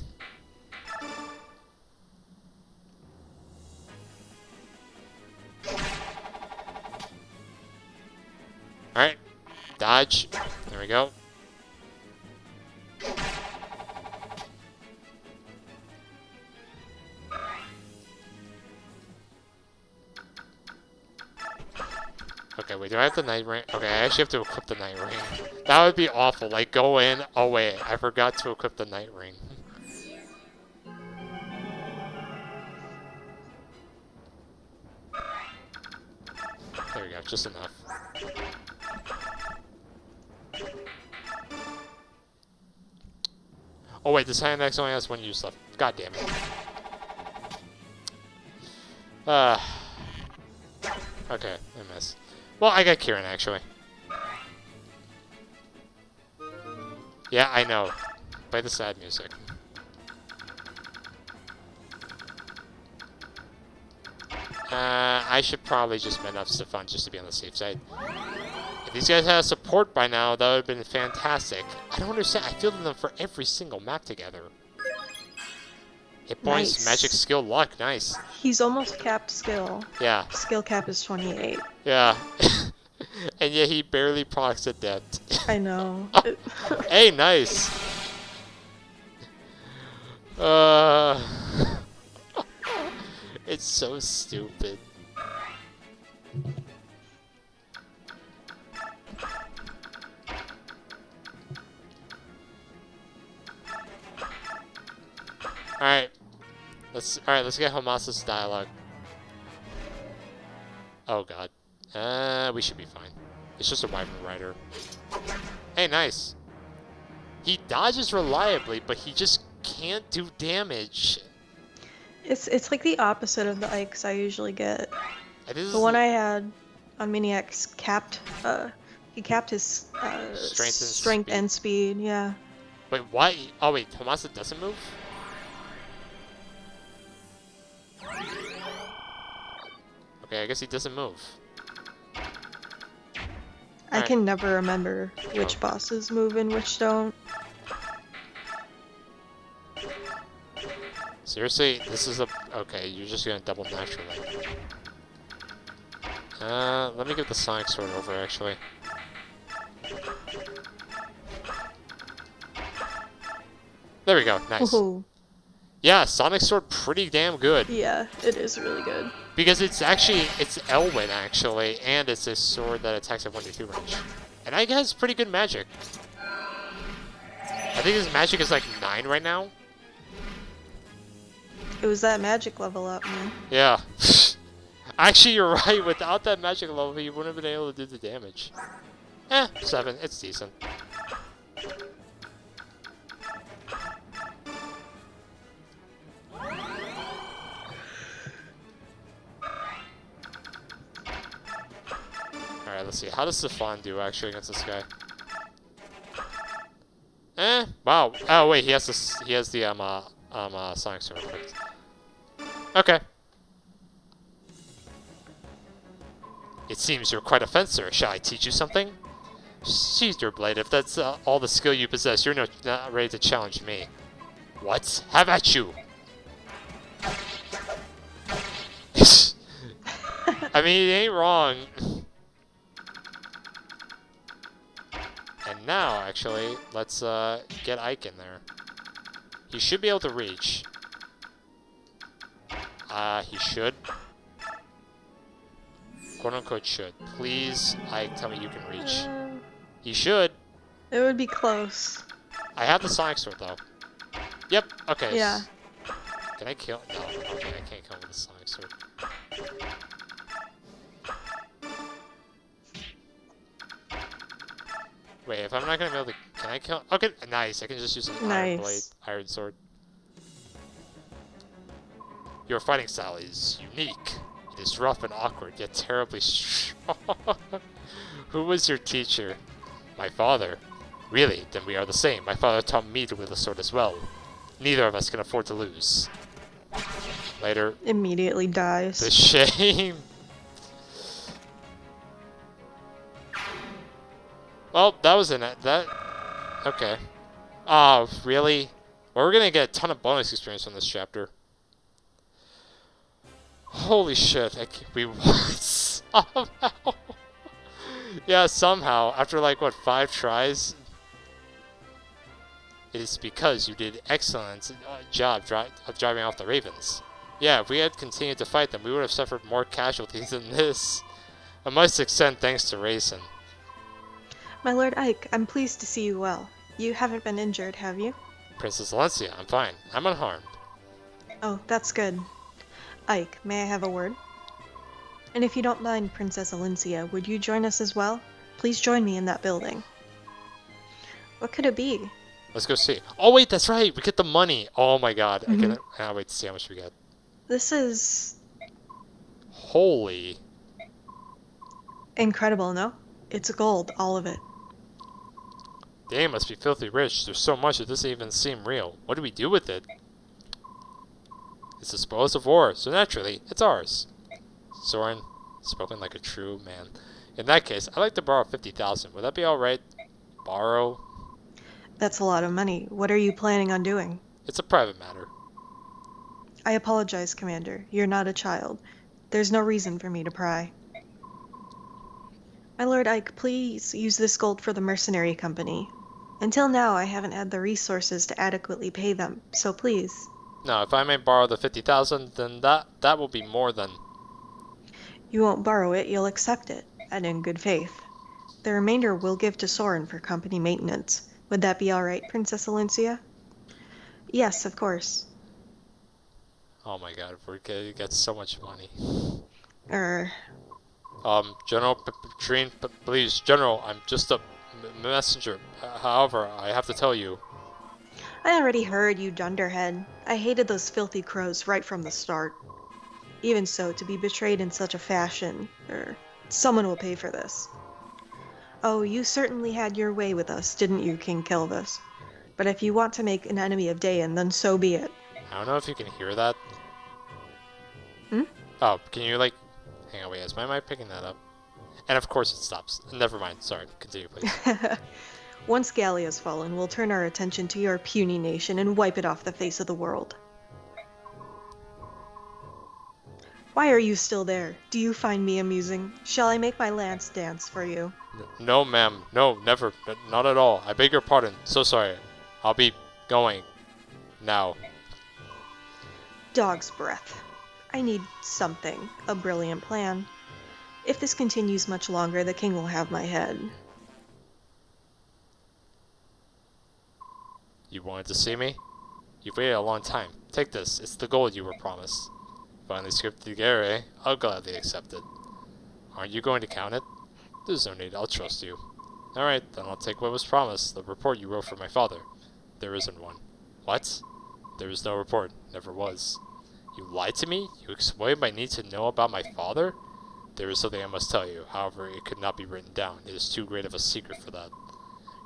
Dodge. There we go. Okay, wait, do I have the night ring? Okay, I actually have to equip the night ring. That would be awful. Like, go in. Oh, wait, I forgot to equip the night ring. There we go, just enough. Oh, wait, this Maniac only has one use left. God damn it. Okay, I missed. Well, I got Kieran, actually. Yeah, I know. Play the sad music. I should probably just man up Stefan just to be on the safe side. If these guys had support by now, that would have been fantastic. I don't understand. I fielded them for every single map together. Hit points, Nice. magic, skill, luck. Nice. He's almost capped skill. Yeah. Skill cap is 28. Yeah. And yet he barely procs adept. I know. Oh. Hey, nice. It's so stupid. Alright. Let's get Hamasa's dialogue. Oh god. We should be fine. It's just a Wyvern Rider. Hey, nice. He dodges reliably, but he just can't do damage. It's like the opposite of the Ikes I usually get. The one I had on Maniac's capped, he capped his strength and speed, yeah. Wait, why? Oh wait, Hamasa doesn't move? Okay, I guess he doesn't move. I can never remember which bosses move and which don't. Seriously, this is a... Okay, you're just gonna double naturally. Let me get the Sonic Sword over, actually. There we go, nice. Ooh. Yeah, Sonic Sword pretty damn good. Yeah, it is really good. Because it's Elwyn, actually, and it's a sword that attacks at 1-2 range. And I guess pretty good magic. I think his magic is like 9 right now. It was that magic level up, man. Yeah. Actually, you're right. Without that magic level, you wouldn't have been able to do the damage. 7. It's decent. Alright, let's see. How does Stefan do, actually, against this guy? Wow. Oh, wait, he has the Sonic Sword. Okay. It seems you're quite a fencer. Shall I teach you something? Sheathe your blade. If that's all the skill you possess, you're not ready to challenge me. What? Have at you! I mean, it ain't wrong. And now, actually, let's get Ike in there. He should be able to reach. He should. Quote-unquote should. Please, Ike, tell me you can reach. He should. It would be close. I have the Sonic Sword, though. Yep, okay. Yeah. Can I kill? No, okay, I can't kill him with the Sonic Sword. Wait, if I'm not gonna be able to... Can I kill... Okay, nice. I can just use an Iron Blade, Iron Sword. Your fighting style is unique. It is rough and awkward, yet terribly strong. Who was your teacher? My father. Really? Then we are the same. My father taught me to wield a sword as well. Neither of us can afford to lose. Later. Immediately dies. The shame. Well, that was okay. Oh, really? Well, we're gonna get a ton of bonus experience from this chapter. Holy shit, we won somehow. Yeah, somehow, after like, what, 5 tries? It is because you did excellent job of driving off the ravens. Yeah, if we had continued to fight them, we would have suffered more casualties than this. I must extend thanks to Raisin. My Lord Ike, I'm pleased to see you well. You haven't been injured, have you? Princess Valencia, I'm fine. I'm unharmed. Oh, that's good. Ike, may I have a word? And if you don't mind, Princess Valencia, would you join us as well? Please join me in that building. What could it be? Let's go see. Oh wait, that's right. We get the money. Oh my god. I can't wait to see how much we get. This is Holy. incredible, no? It's gold, all of it. They must be filthy rich. There's so much it doesn't even seem real. What do we do with it? It's the spoils of war, so naturally, it's ours. Soren, spoken like a true man. In that case, I'd like to borrow 50,000. Would that be alright? Borrow? That's a lot of money. What are you planning on doing? It's a private matter. I apologize, Commander. You're not a child. There's no reason for me to pry. My Lord Ike, please use this gold for the mercenary company. Until now, I haven't had the resources to adequately pay them, so please. Now, if I may borrow the 50,000, then that will be more than... You won't borrow it, you'll accept it, and in good faith. The remainder we'll give to Soren for company maintenance. Would that be alright, Princess Valencia? Yes, of course. Oh my god, we're gonna get so much money. General Petrine, please, General, I'm just a messenger. However, I have to tell you. I already heard, you dunderhead. I hated those filthy crows right from the start. Even so, to be betrayed in such a fashion, someone will pay for this. Oh, you certainly had your way with us, didn't you, King Kilvis? But if you want to make an enemy of Dayan, then so be it. I don't know if you can hear that. Hmm? Oh, can you, like... Hang on, wait, is my mic picking that up? And of course it stops. Never mind, sorry, continue, please. Once Gallia's fallen, we'll turn our attention to your puny nation and wipe it off the face of the world. Why are you still there? Do you find me amusing? Shall I make my lance dance for you? No, ma'am. No, never. Not at all. I beg your pardon. So sorry. I'll be going now. Dog's breath. I need something. A brilliant plan. If this continues much longer, the king will have my head. You wanted to see me? You've waited a long time. Take this. It's the gold you were promised. Finally scripted together, eh? I'll gladly accept it. Aren't you going to count it? There's no need. I'll trust you. Alright, then I'll take what was promised. The report you wrote for my father. There isn't one. What? There is no report. Never was. You lied to me? You exploited my need to know about my father? There is something I must tell you. However, it could not be written down. It is too great of a secret for that.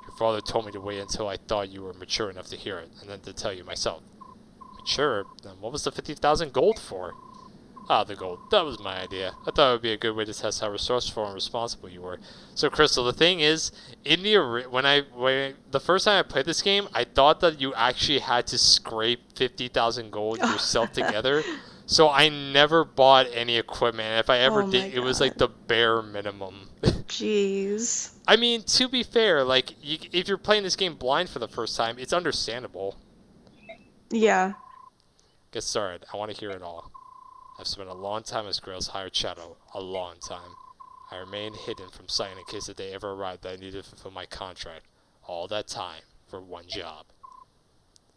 Your father told me to wait until I thought you were mature enough to hear it, and then to tell you myself. Mature? Then what was the 50,000 gold for? Ah, the gold. That was my idea. I thought it would be a good way to test how resourceful and responsible you were. So, Crystal, the thing is, in the first time I played this game, I thought that you actually had to scrape 50,000 gold yourself together. So I never bought any equipment. And if I ever did, it was like the bare minimum. Jeez. I mean, to be fair, like if you're playing this game blind for the first time, it's understandable. Yeah. Get started. I want to hear it all. I've spent a long time as Grail's hired shadow. A long time. I remained hidden from sight in case the day ever arrived that I needed to fulfill my contract. All that time for one job.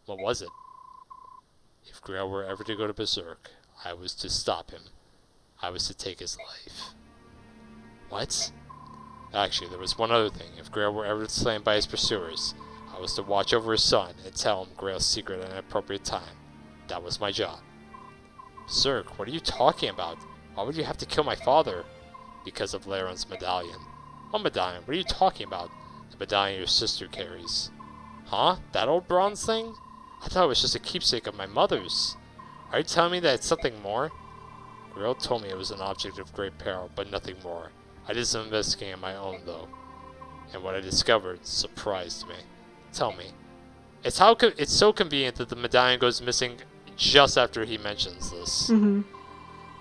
What was it? If Grail were ever to go to Berserk, I was to stop him. I was to take his life. What? Actually, there was one other thing. If Grail were ever slain by his pursuers, I was to watch over his son and tell him Grail's secret at an appropriate time. That was my job. Berserk, what are you talking about? Why would you have to kill my father? Because of Laron's medallion. What medallion? What are you talking about? The medallion your sister carries. Huh? That old bronze thing? I thought it was just a keepsake of my mother's. Are you telling me that it's something more? Grail told me it was an object of great peril, but nothing more. I did some investigating on my own, though. And what I discovered surprised me. Tell me. It's so convenient that the medallion goes missing just after he mentions this. Mm-hmm.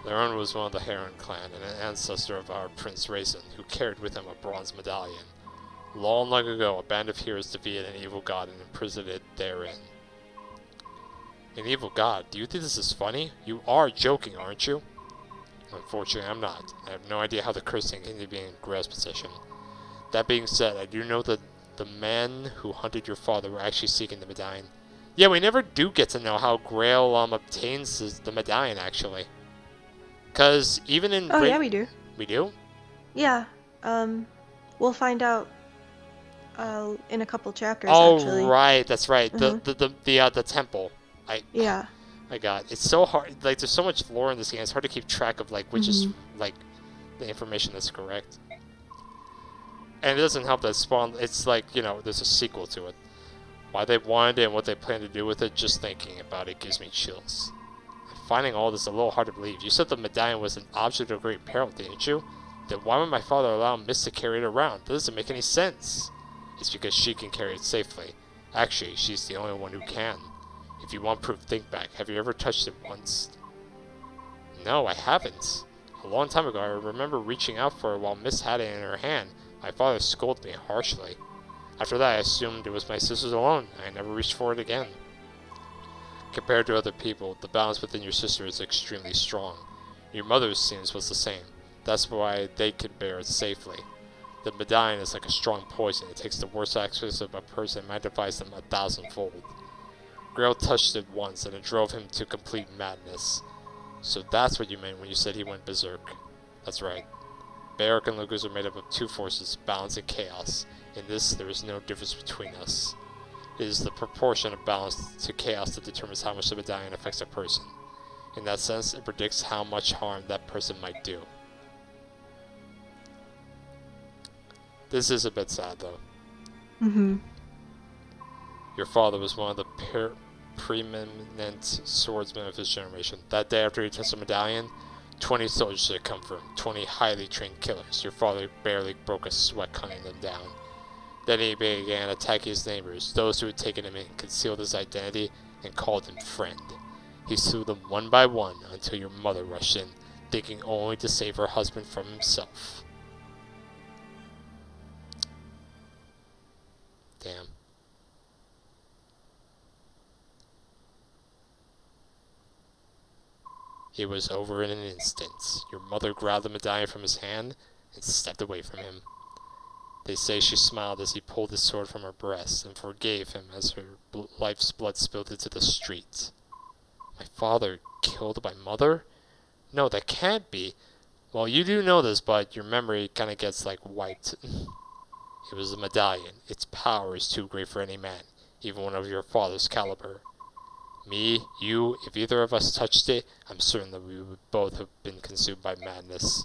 Laron was one of the Heron clan and an ancestor of our Prince Raisin, who carried with him a bronze medallion. Long, long ago, a band of heroes defeated an evil god and imprisoned it therein. An evil god? Do you think this is funny? You are joking, aren't you? Unfortunately, I'm not. I have no idea how the cursing came to be in Grail's possession. That being said, I do know that the men who hunted your father were actually seeking the medallion. Yeah, we never do get to know how Grail obtains the medallion, actually. Because even in... Oh, yeah, we do. We do? Yeah. We'll find out in a couple chapters, oh, actually. Right, that's right. Mhm. The temple. Yeah. My god, it's so hard. Like, there's so much lore in this game. It's hard to keep track of, like, which is, like, the information that's correct. And it doesn't help that Spawn, it's like, you know, there's a sequel to it. Why they wanted it and what they plan to do with it, just thinking about it gives me chills. I'm finding all this a little hard to believe. You said the medallion was an object of great peril, didn't you? Then why would my father allow Miss to carry it around? That doesn't make any sense. It's because she can carry it safely. Actually, she's the only one who can. If you want proof, think back. Have you ever touched it once? No, I haven't. A long time ago, I remember reaching out for it while Miss had it in her hand. My father scolded me harshly. After that, I assumed it was my sister's alone. I never reached for it again. Compared to other people, the balance within your sister is extremely strong. Your mother's seems was the same. That's why they could bear it safely. The medallion is like a strong poison. It takes the worst aspects of a person and magnifies them 1,000-fold. Grail touched it once, and it drove him to complete madness. So that's what you meant when you said he went berserk. That's right. Barrack and Lucas are made up of two forces, balance and chaos. In this, there is no difference between us. It is the proportion of balance to chaos that determines how much the medallion affects a person. In that sense, it predicts how much harm that person might do. This is a bit sad, though. Your father was one of the preeminent swordsmen of his generation. That day after he touched the medallion, 20 soldiers had come for him, 20 highly trained killers. Your father barely broke a sweat hunting them down. Then he began attacking his neighbors, those who had taken him in, concealed his identity, and called him friend. He slew them one by one until your mother rushed in, thinking only to save her husband from himself. Damn. It was over in an instant. Your mother grabbed the medallion from his hand and stepped away from him. They say she smiled as he pulled his sword from her breast and forgave him as her life's blood spilled into the street. My father killed my mother? No, that can't be. Well, you do know this, but your memory kind of gets, like, wiped. It was the medallion. Its power is too great for any man, even one of your father's caliber. Me, you, if either of us touched it, I'm certain that we would both have been consumed by madness.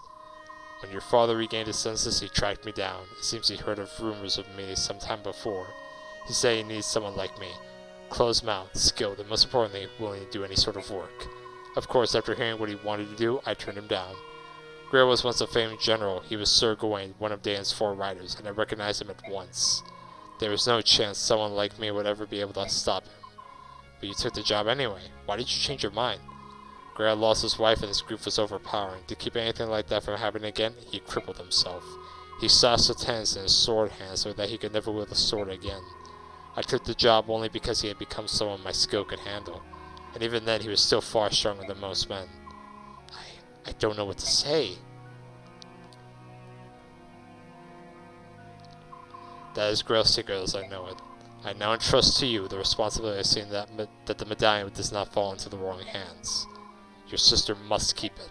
When your father regained his senses, he tracked me down. It seems he heard of rumors of me some time before. He said he needs someone like me. Close-mouthed, skilled, and most importantly, willing to do any sort of work. Of course, after hearing what he wanted to do, I turned him down. Grail was once a famed general. He was Sir Gawain, one of Dane's 4 riders, and I recognized him at once. There was no chance someone like me would ever be able to stop him. But you took the job anyway. Why did you change your mind? Grail lost his wife and his grief was overpowering. To keep anything like that from happening again, he crippled himself. He slashed his hands in his sword hand so that he could never wield a sword again. I took the job only because he had become someone my skill could handle. And even then, he was still far stronger than most men. I don't know what to say. That is Grail's secret as I know it. I now entrust to you the responsibility of seeing that the medallion does not fall into the wrong hands. Your sister must keep it.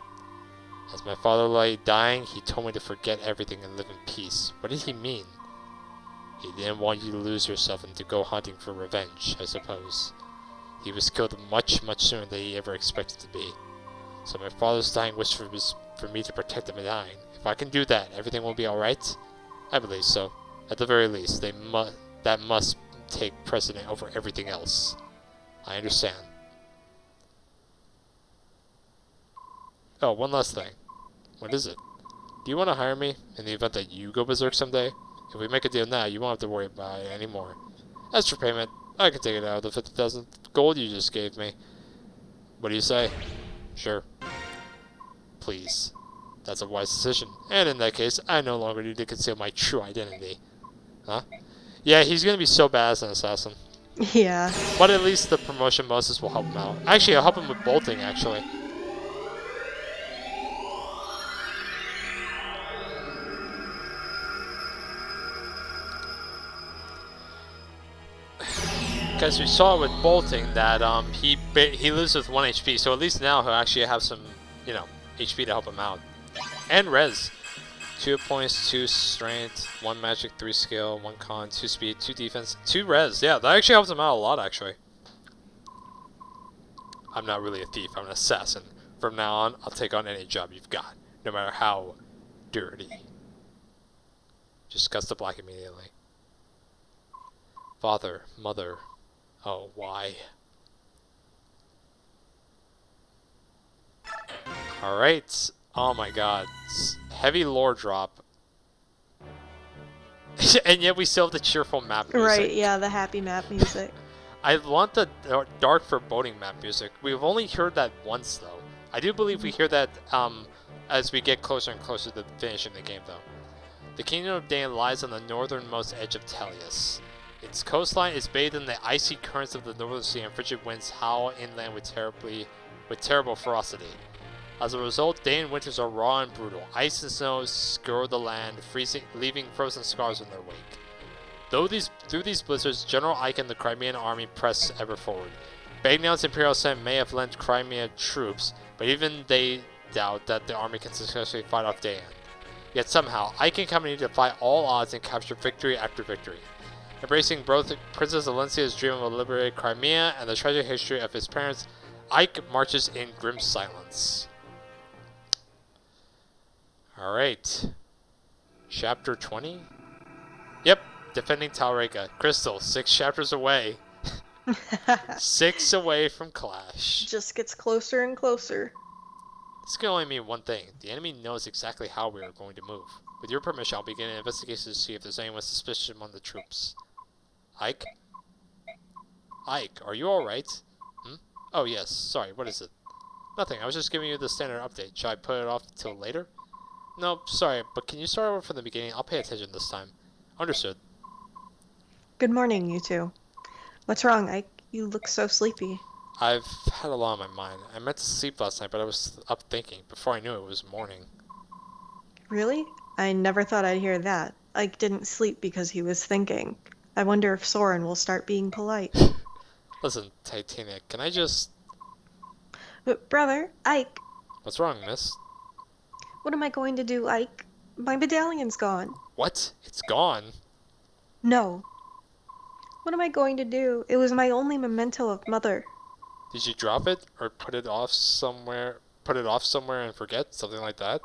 As my father lay dying, he told me to forget everything and live in peace. What did he mean? He didn't want you to lose yourself and to go hunting for revenge, I suppose. He was killed much, much sooner than he ever expected to be. So my father's dying wish was for me to protect the medallion. If I can do that, everything will be alright? I believe so. At the very least, that must take precedent over everything else. I understand. Oh, one last thing. What is it? Do you want to hire me in the event that you go berserk someday? If we make a deal now, you won't have to worry about it anymore. As for payment, I can take it out of the 50,000 gold you just gave me. What do you say? Sure. please. That's a wise decision. And in that case, I no longer need to conceal my true identity. Huh? Yeah, he's gonna be so bad as an assassin. Yeah. But at least the promotion bonuses will help him out. Actually, I'll help him with bolting, actually. Because we saw with bolting that he lives with 1 HP, so at least now he'll actually have some, you know, HP to help him out. And res. 2 points, 2 strength, 1 magic, 3 skill, 1 con, 2 speed, 2 defense, 2 res. Yeah, that actually helps him out a lot, actually. I'm not really a thief, I'm an assassin. From now on, I'll take on any job you've got, no matter how dirty. Just cuts to black immediately. Father, mother, oh, why? Alright. Oh my god. Heavy lore drop. And yet we still have the cheerful map music. Right, yeah, the happy map music. I want the dark foreboding map music. We've only heard that once though. I do believe we hear that as we get closer and closer to finishing the game though. The Kingdom of Dain lies on the northernmost edge of Tellius. Its coastline is bathed in the icy currents of the Northern Sea, and frigid winds howl inland with terrible ferocity. As a result, Dain winters are raw and brutal. Ice and snow scour the land, leaving frozen scars in their wake. Through these blizzards, General Ike and the Crimean army press ever forward. Bagnon's Imperial Senate may have lent Crimea troops, but even they doubt that the army can successfully fight off Dain. Yet somehow, Ike and company defy all odds and capture victory after victory. Embracing both Princess Alencia's dream of a liberated Crimea and the tragic history of his parents, Ike marches in grim silence. Alright. Chapter 20? Yep, defending Talrega. Crystal, 6 chapters away. 6 away from Clash. Just gets closer and closer. This can only mean one thing. The enemy knows exactly how we are going to move. With your permission, I'll begin an investigation to see if there's anyone suspicious among the troops. Ike? Ike, are you alright? Oh yes, sorry, what is it? Nothing, I was just giving you the standard update. Should I put it off till later? No, sorry, but can you start over from the beginning? I'll pay attention this time. Understood. Good morning, you two. What's wrong, Ike? You look so sleepy. I've had a lot on my mind. I meant to sleep last night, but I was up thinking. Before I knew it was morning. Really? I never thought I'd hear that. Ike didn't sleep because he was thinking. I wonder if Soren will start being polite. Listen, Titania, can I just... But brother, Ike. What's wrong, miss? What am I going to do, Ike? My medallion's gone. What? It's gone? No. What am I going to do? It was my only memento of Mother. Did you drop it? Or put it off somewhere and forget? Something like that?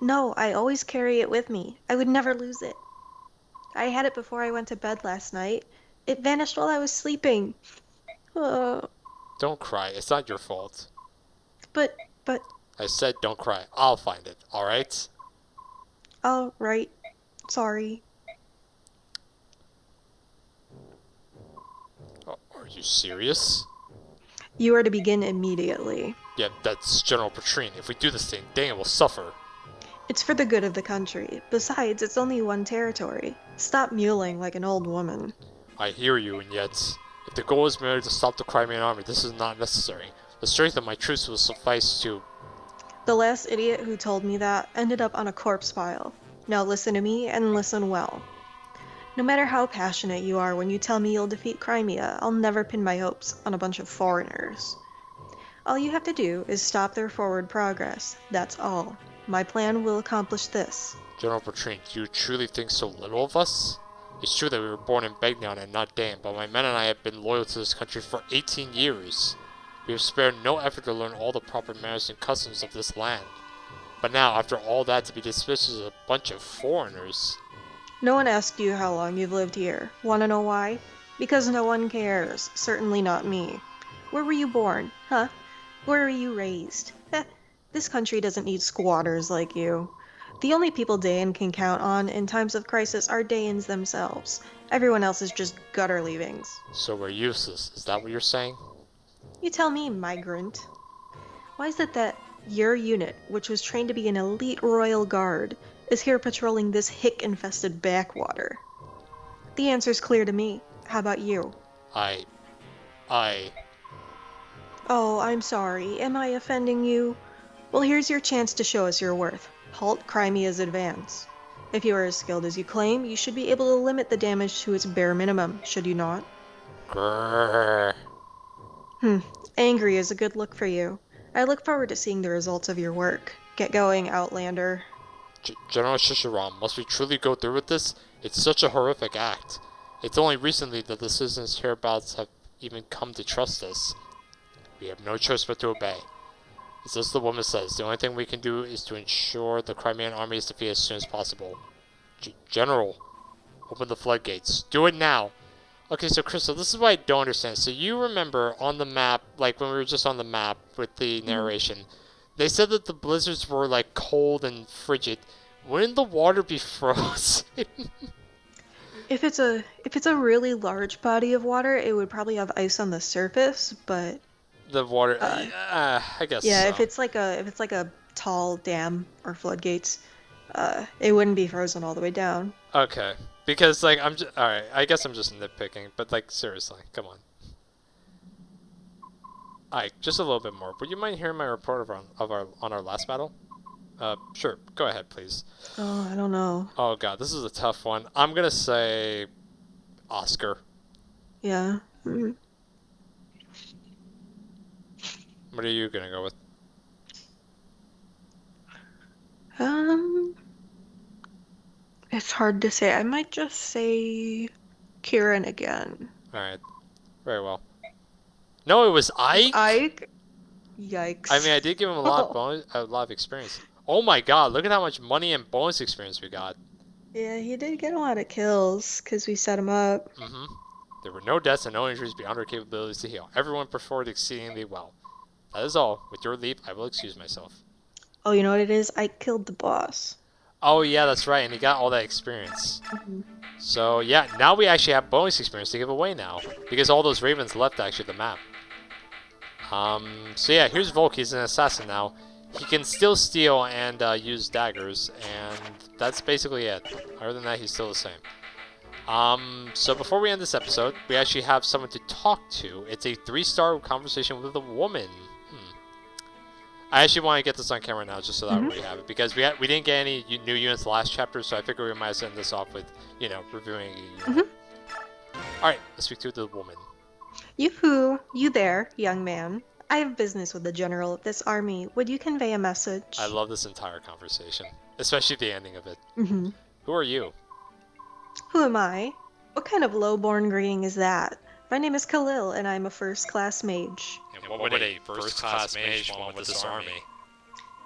No, I always carry it with me. I would never lose it. I had it before I went to bed last night. It vanished while I was sleeping. Don't cry. It's not your fault. But... I said don't cry. I'll find it, alright? Alright. Sorry. Are you serious? You are to begin immediately. Yeah, that's General Petrine. If we do this thing, Dain will suffer. It's for the good of the country. Besides, it's only one territory. Stop mewling like an old woman. I hear you, and yet, if the goal is merely to stop the Crimean army, this is not necessary. The strength of my troops will suffice to... The last idiot who told me that ended up on a corpse pile. Now listen to me, and listen well. No matter how passionate you are when you tell me you'll defeat Crimea, I'll never pin my hopes on a bunch of foreigners. All you have to do is stop their forward progress. That's all. My plan will accomplish this. General Petrine, do you truly think so little of us? It's true that we were born in Bagnon and not Dain, but my men and I have been loyal to this country for 18 years. We have spared no effort to learn all the proper manners and customs of this land. But now, after all that, to be dismissed as a bunch of foreigners... No one asked you how long you've lived here. Wanna know why? Because no one cares. Certainly not me. Where were you born? Huh? Where were you raised? This country doesn't need squatters like you. The only people Dain can count on in times of crisis are Dains themselves. Everyone else is just gutter leavings. So we're useless, is that what you're saying? You tell me, migrant. Why is it that Your unit, which was trained to be an elite royal guard, is here patrolling this hick-infested backwater. The answer's clear to me. How about you? I... Oh, I'm sorry. Am I offending you? Well, here's your chance to show us your worth. Halt Crimea's advance. If you are as skilled as you claim, you should be able to limit the damage to its bare minimum, should you not? Grrr. Angry is a good look for you. I look forward to seeing the results of your work. Get going, Outlander. General Shishiram, must we truly go through with this? It's such a horrific act. It's only recently that the citizens hereabouts have even come to trust us. We have no choice but to obey. It's as the woman says, the only thing we can do is to ensure the Crimean army is defeated as soon as possible. General, open the floodgates. Do it now! Okay, so Crystal, this is what I don't understand. So you remember on the map, like when we were just on the map with the narration, they said that the blizzards were like cold and frigid. Wouldn't the water be frozen? If it's a really large body of water, it would probably have ice on the surface, but The water, I guess. yeah, so. if it's like a tall dam or floodgates, it wouldn't be frozen all the way down. Okay, because like I'm just all right. I guess I'm just nitpicking, but like seriously, come on. Alright, just a little bit more. Would you mind hearing my report on our last battle? Sure. Go ahead, please. Oh, I don't know. Oh god, this is a tough one. I'm gonna say Oscar. Yeah. What are you gonna go with? It's hard to say. I might just say Kieran again. Alright. Very well. No, it was Ike? Ike? Yikes. I mean, I did give him a lot of experience. Oh my god, look at how much money and bonus experience we got. Yeah, he did get a lot of kills because we set him up. There were no deaths and no injuries beyond our capabilities to heal. Everyone performed exceedingly well. That is all. With your leave, I will excuse myself. Oh, you know what it is? I killed the boss. Oh yeah, that's right, and he got all that experience. So yeah, now we actually have bonus experience to give away now, because all those ravens left actually the map. So yeah, here's Volk. He's an assassin now. He can still steal and use daggers, and that's basically it. Other than that, he's still the same. So before we end this episode, we actually have someone to talk to. It's a 3-star conversation with a woman. I actually want to get this on camera now, just so that we have it, because we didn't get any new units last chapter, so I figure we might send this off with, you know, reviewing a unit. Alright, let's speak to the woman. Yoo-hoo! You there, young man. I have business with the general of this army. Would you convey a message? I love this entire conversation, especially the ending of it. Who are you? Who am I? What kind of low-born greeting is that? My name is Khalil, and I'm a first-class mage. And what would a first-class mage want with this army?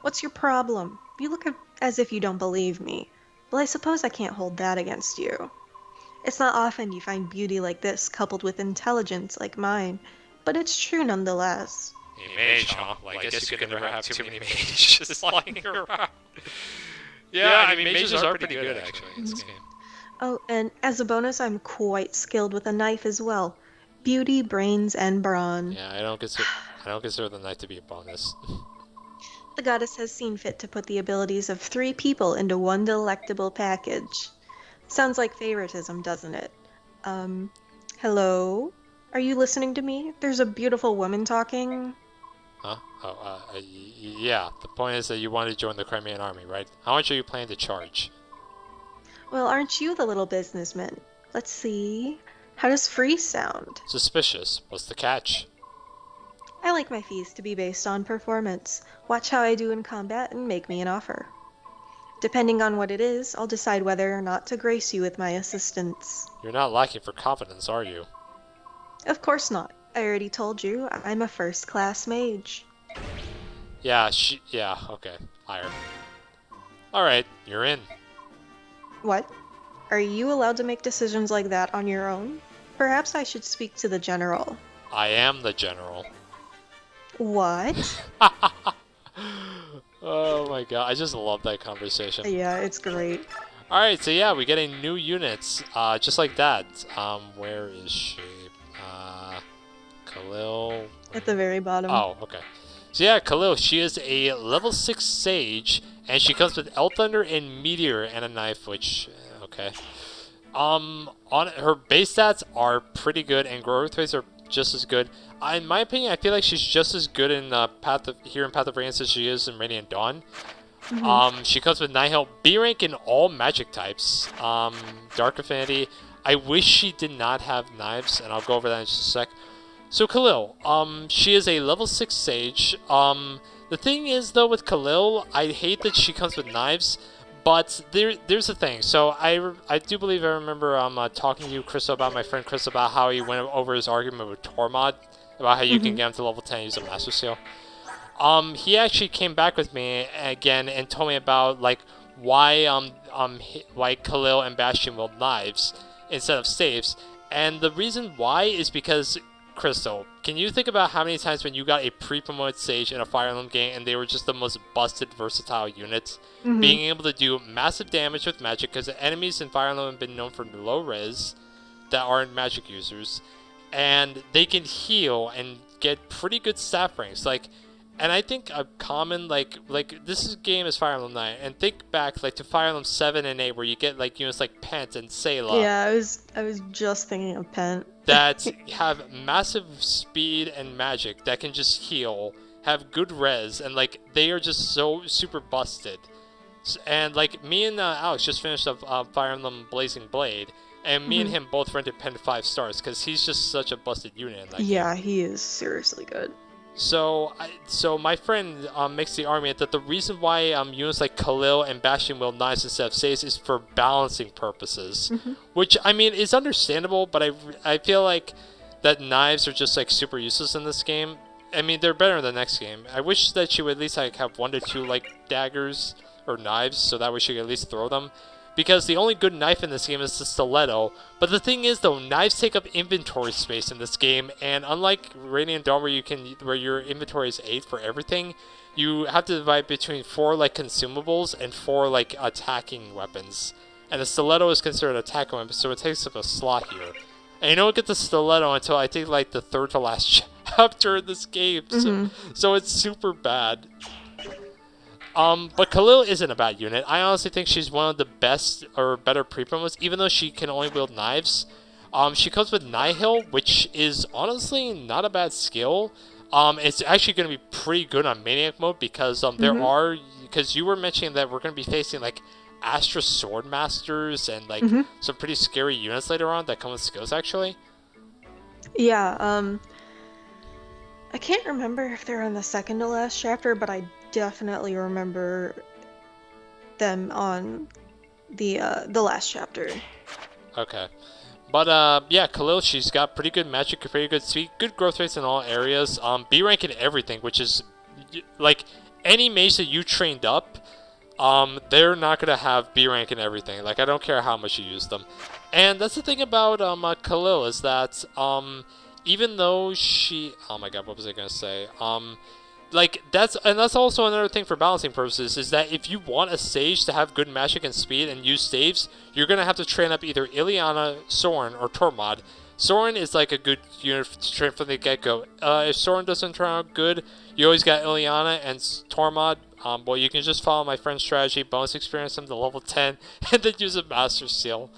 What's your problem? You look as if you don't believe me. Well, I suppose I can't hold that against you. It's not often you find beauty like this coupled with intelligence like mine, but it's true nonetheless. A mage, huh? Well, I guess you could never have too many mages just lying around. Yeah, I mean, mages are pretty good, actually, in this game. Oh, and as a bonus, I'm quite skilled with a knife as well. Beauty, brains, and brawn. Yeah, I don't consider the knife to be a bonus. The goddess has seen fit to put the abilities of 3 people into one delectable package. Sounds like favoritism, doesn't it? Hello? Are you listening to me? There's a beautiful woman talking. Huh? Yeah. The point is that you want to join the Crimean army, right? How much are you planning to charge? Well, aren't you the little businessman? Let's see. How does free sound? Suspicious. What's the catch? I like my fees to be based on performance. Watch how I do in combat and make me an offer. Depending on what it is, I'll decide whether or not to grace you with my assistance. You're not lacking for confidence, are you? Of course not. I already told you, I'm a first-class mage. Yeah, okay. Higher. Alright, you're in. What? Are you allowed to make decisions like that on your own? Perhaps I should speak to the general. I am the general. What? Oh my god, I just love that conversation. Yeah, it's great. Alright, so yeah, we're getting new units, just like that. Where is she? Khalil? At the very bottom. Oh, okay. So yeah, Khalil, she is a level 6 Sage, and she comes with Elf Thunder and Meteor and a knife, which, okay. On her base stats are pretty good, and growth rates are just as good. In my opinion, I feel like she's just as good in Path of Radiance as she is in Radiant Dawn. She comes with 9 health, B rank in all magic types. Dark Affinity. I wish she did not have knives, and I'll go over that in just a sec. So Khalil, she is a level 6 Sage. The thing is, though, with Khalil, I hate that she comes with knives, but there's the thing. So I do believe I remember talking to you, Crystal, about my friend Crystal, about how he went over his argument with Tormod, about how you can get him to level 10 and use a Master Seal. He actually came back with me again and told me about, like, why Khalil and Bastion wield knives instead of staves, and the reason why is because, Crystal, can you think about how many times when you got a pre-promoted Sage in a Fire Emblem game and they were just the most busted, versatile units, being able to do massive damage with magic, because the enemies in Fire Emblem have been known for low res that aren't magic users, and they can heal and get pretty good stat ranks, like. And I think a common, like this game is Fire Emblem 9, and think back, like, to Fire Emblem 7 and 8, where you get, like, units like Pent and Sayla. Yeah, I was just thinking of Pent. That have massive speed and magic that can just heal, have good res, and, like, they are just so super busted. And, like, me and Alex just finished up Fire Emblem Blazing Blade, and me and him both rented Pent 5 stars, because he's just such a busted unit in that game. He is seriously good. So my friend makes the argument that the reason why units like Khalil and Bastion wield knives instead of saves is for balancing purposes, which, I mean, is understandable, but I feel like that knives are just, like, super useless in this game. I mean, they're better in the next game. I wish that she would at least, like, have 1 to 2, like, daggers or knives, so that way she could at least throw them. Because the only good knife in this game is the stiletto. But the thing is, though, knives take up inventory space in this game, and unlike Radiant Dawn, where your inventory is 8 for everything, you have to divide between 4, like, consumables and 4, like, attacking weapons. And the stiletto is considered an attacking weapon, so it takes up a slot here. And you don't get the stiletto until, I think, like, the 3rd to last chapter in this game, so it's super bad. But Khalil isn't a bad unit. I honestly think she's one of the best or better pre-promos, even though she can only wield knives. She comes with Nihil, which is honestly not a bad skill. It's actually going to be pretty good on Maniac mode, because because you were mentioning that we're going to be facing, like, Astra Swordmasters and, like, some pretty scary units later on that come with skills, actually. Yeah, I can't remember if they're in the second to last chapter, but I definitely remember them on the last chapter. Okay. But, yeah, Khalil, she's got pretty good magic, pretty good speed, good growth rates in all areas, B rank in everything, which is, like, any mage that you trained up, they're not going to have B rank in everything. Like, I don't care how much you use them. And that's the thing about, Khalil, is that, even though she... Oh my god, what was I going to say? Like, that's also another thing for balancing purposes, is that if you want a Sage to have good magic and speed and use staves, you're going to have to train up either Ileana, Soren, or Tormod. Soren is, like, a good unit to train from the get-go. If Soren doesn't turn out good, you always got Ileana and Tormod. Well, you can just follow my friend's strategy, bonus experience them to level 10, and then use a Master Seal.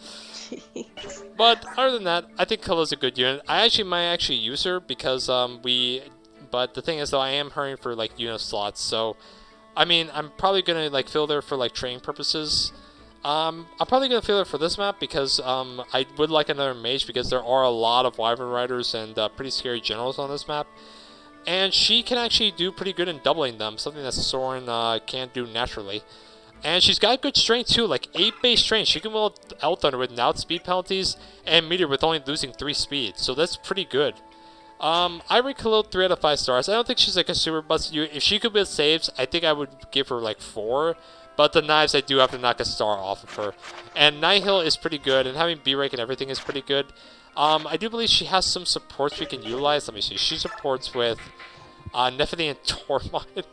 But other than that, I think Khalil's a good unit. I might use her because But the thing is, though, I am hurrying for, like, unit slots, so, I mean, I'm probably gonna, like, fill there for, like, training purposes. I'm probably gonna fill it for this map because I would like another mage, because there are a lot of Wyvern Riders and pretty scary generals on this map. And she can actually do pretty good in doubling them, something that Soren can't do naturally. And she's got good strength too, like 8 base strength. She can wield Elf Thunder with now speed penalties, and Meteor with only losing 3 speed, so that's pretty good. I rate Khalil 3 out of 5 stars. I don't think she's, like, a super busted unit. If she could build saves, I think I would give her, like, 4. But the knives, I do have to knock a star off of her. And Nihil is pretty good, and having B-rank and everything is pretty good. I do believe she has some supports we can utilize. Let me see. She supports with Nephthys and Tormod.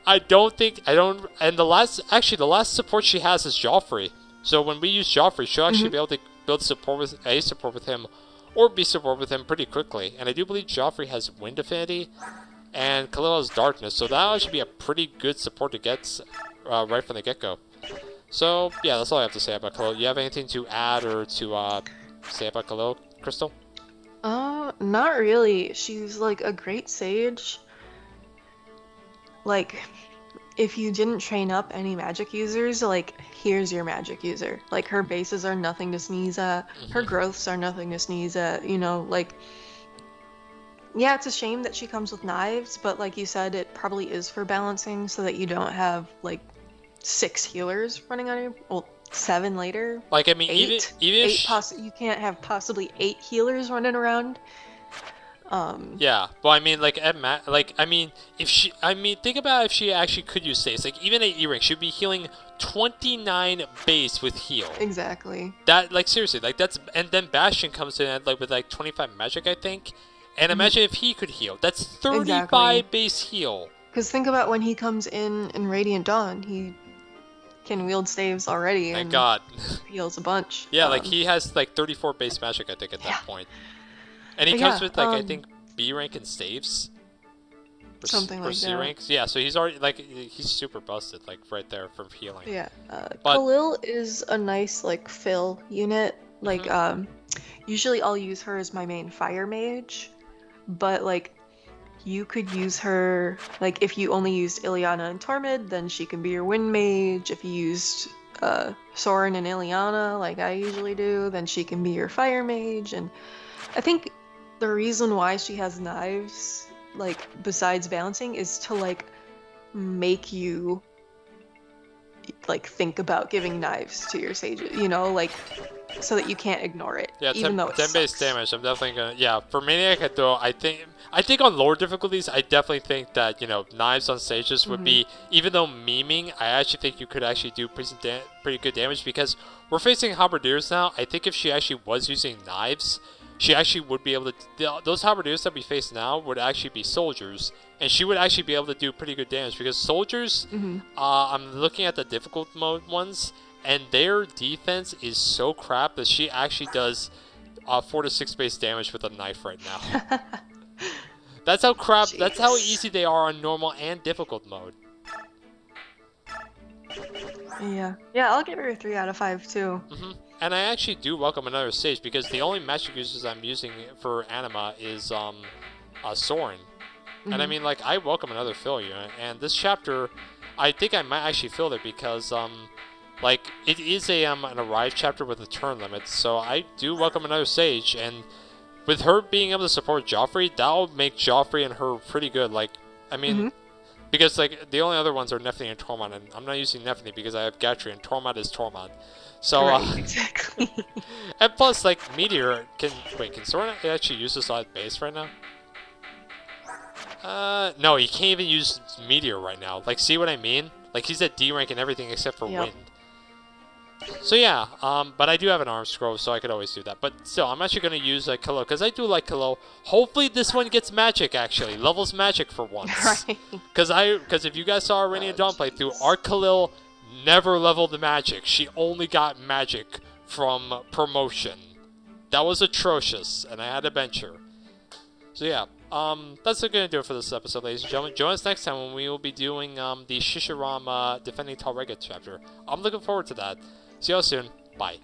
And the last support she has is Joffrey. So when we use Joffrey, she'll actually be able to build support with him, or be support with him pretty quickly. And I do believe Joffrey has Wind Affinity. And Khalil has Darkness, so that'll actually be a pretty good support to get right from the get-go. So, yeah, that's all I have to say about Khalil. You have anything to add or to say about Khalil, Crystal? Not really. She's like a great sage. Like, if you didn't train up any magic users, like, here's your magic user. Like, her bases are nothing to sneeze at. Her growths are nothing to sneeze at. You know, like, yeah, it's a shame that she comes with knives, but like you said, it probably is for balancing so that you don't have, like, 6 healers running on you. Well, 7 later. Like, I mean, 8? even if You can't have possibly 8 healers running around. Yeah, well, I mean, like, I mean, think about if she actually could use saves. Like, even at E-Rank, she'd be healing 29 base with heal. Exactly. That, like, seriously, like, that's, and then Bastion comes in at, like, with, like, 25 magic, I think. And imagine if he could heal. That's 35 Exactly. base heal. Because think about when he comes in Radiant Dawn, he can wield staves already. Thank and God. heals a bunch. Yeah, like, he has, like, 34 base magic, I think, at that point. And he But comes yeah, with, like, I think, B rank and staves? Something like C that. ranks? Yeah, so he's already, like, he's super busted, like, right there from healing. Yeah. But- Khalil is a nice, like, fill unit. Like, usually I'll use her as my main fire mage. But, like, you could use her, like, if you only used Ileana and Tormid, then she can be your wind mage. If you used Soren and Ileana, like I usually do, then she can be your fire mage. And I think the reason why she has knives, like, besides balancing, is to, like, make you, like, think about giving knives to your sages, you know, like, so that you can't ignore it. Yeah, even though it 10 base sucks. damage. I'm definitely gonna. Yeah, for Maniac, though, I think on lower difficulties, I definitely think that, you know, knives on sages would be, even though memeing, I actually think you could actually do pretty good damage because we're facing halberdiers now. I think if she actually was using knives, she actually would be able to. Those halberdiers that we face now would actually be soldiers, and she would actually be able to do pretty good damage because soldiers. I'm looking at the difficult mode ones. And their defense is so crap that she actually does 4 to 6 base damage with a knife right now. That's how crap. Jeez. That's how easy they are on normal and difficult mode. Yeah, I'll give her a 3 out of 5 too. And I actually do welcome another stage because the only magic users I'm using for anima is Soren. And I mean, like, I welcome another fill, you know. And this chapter, I think I might actually fill it because like, it is an arrive chapter with a turn limit, so I do welcome another sage, and with her being able to support Joffrey, that'll make Joffrey and her pretty good. Like, I mean, because, like, the only other ones are Nephthys and Tormod, and I'm not using Nephthys because I have Gatry, and Tormod is Tormod. So, right, exactly. And plus, like, Meteor can Soren actually use this on base right now? No, he can't even use Meteor right now. Like, see what I mean? Like, he's at D rank and everything except for Wind. So yeah, but I do have an arm scroll, so I could always do that. But still, I'm actually going to use Kalo, because I do like Kalo. Hopefully this one gets magic, actually. Levels magic for once. Right. Because if you guys saw our Radiant Dawn playthrough, our Khalil never leveled the magic. She only got magic from promotion. That was atrocious, and I had to bench her. So yeah, that's going to do it for this episode, ladies and gentlemen. Join us next time when we will be doing the Shishiram Defending Talrega chapter. I'm looking forward to that. See y'all soon. Bye.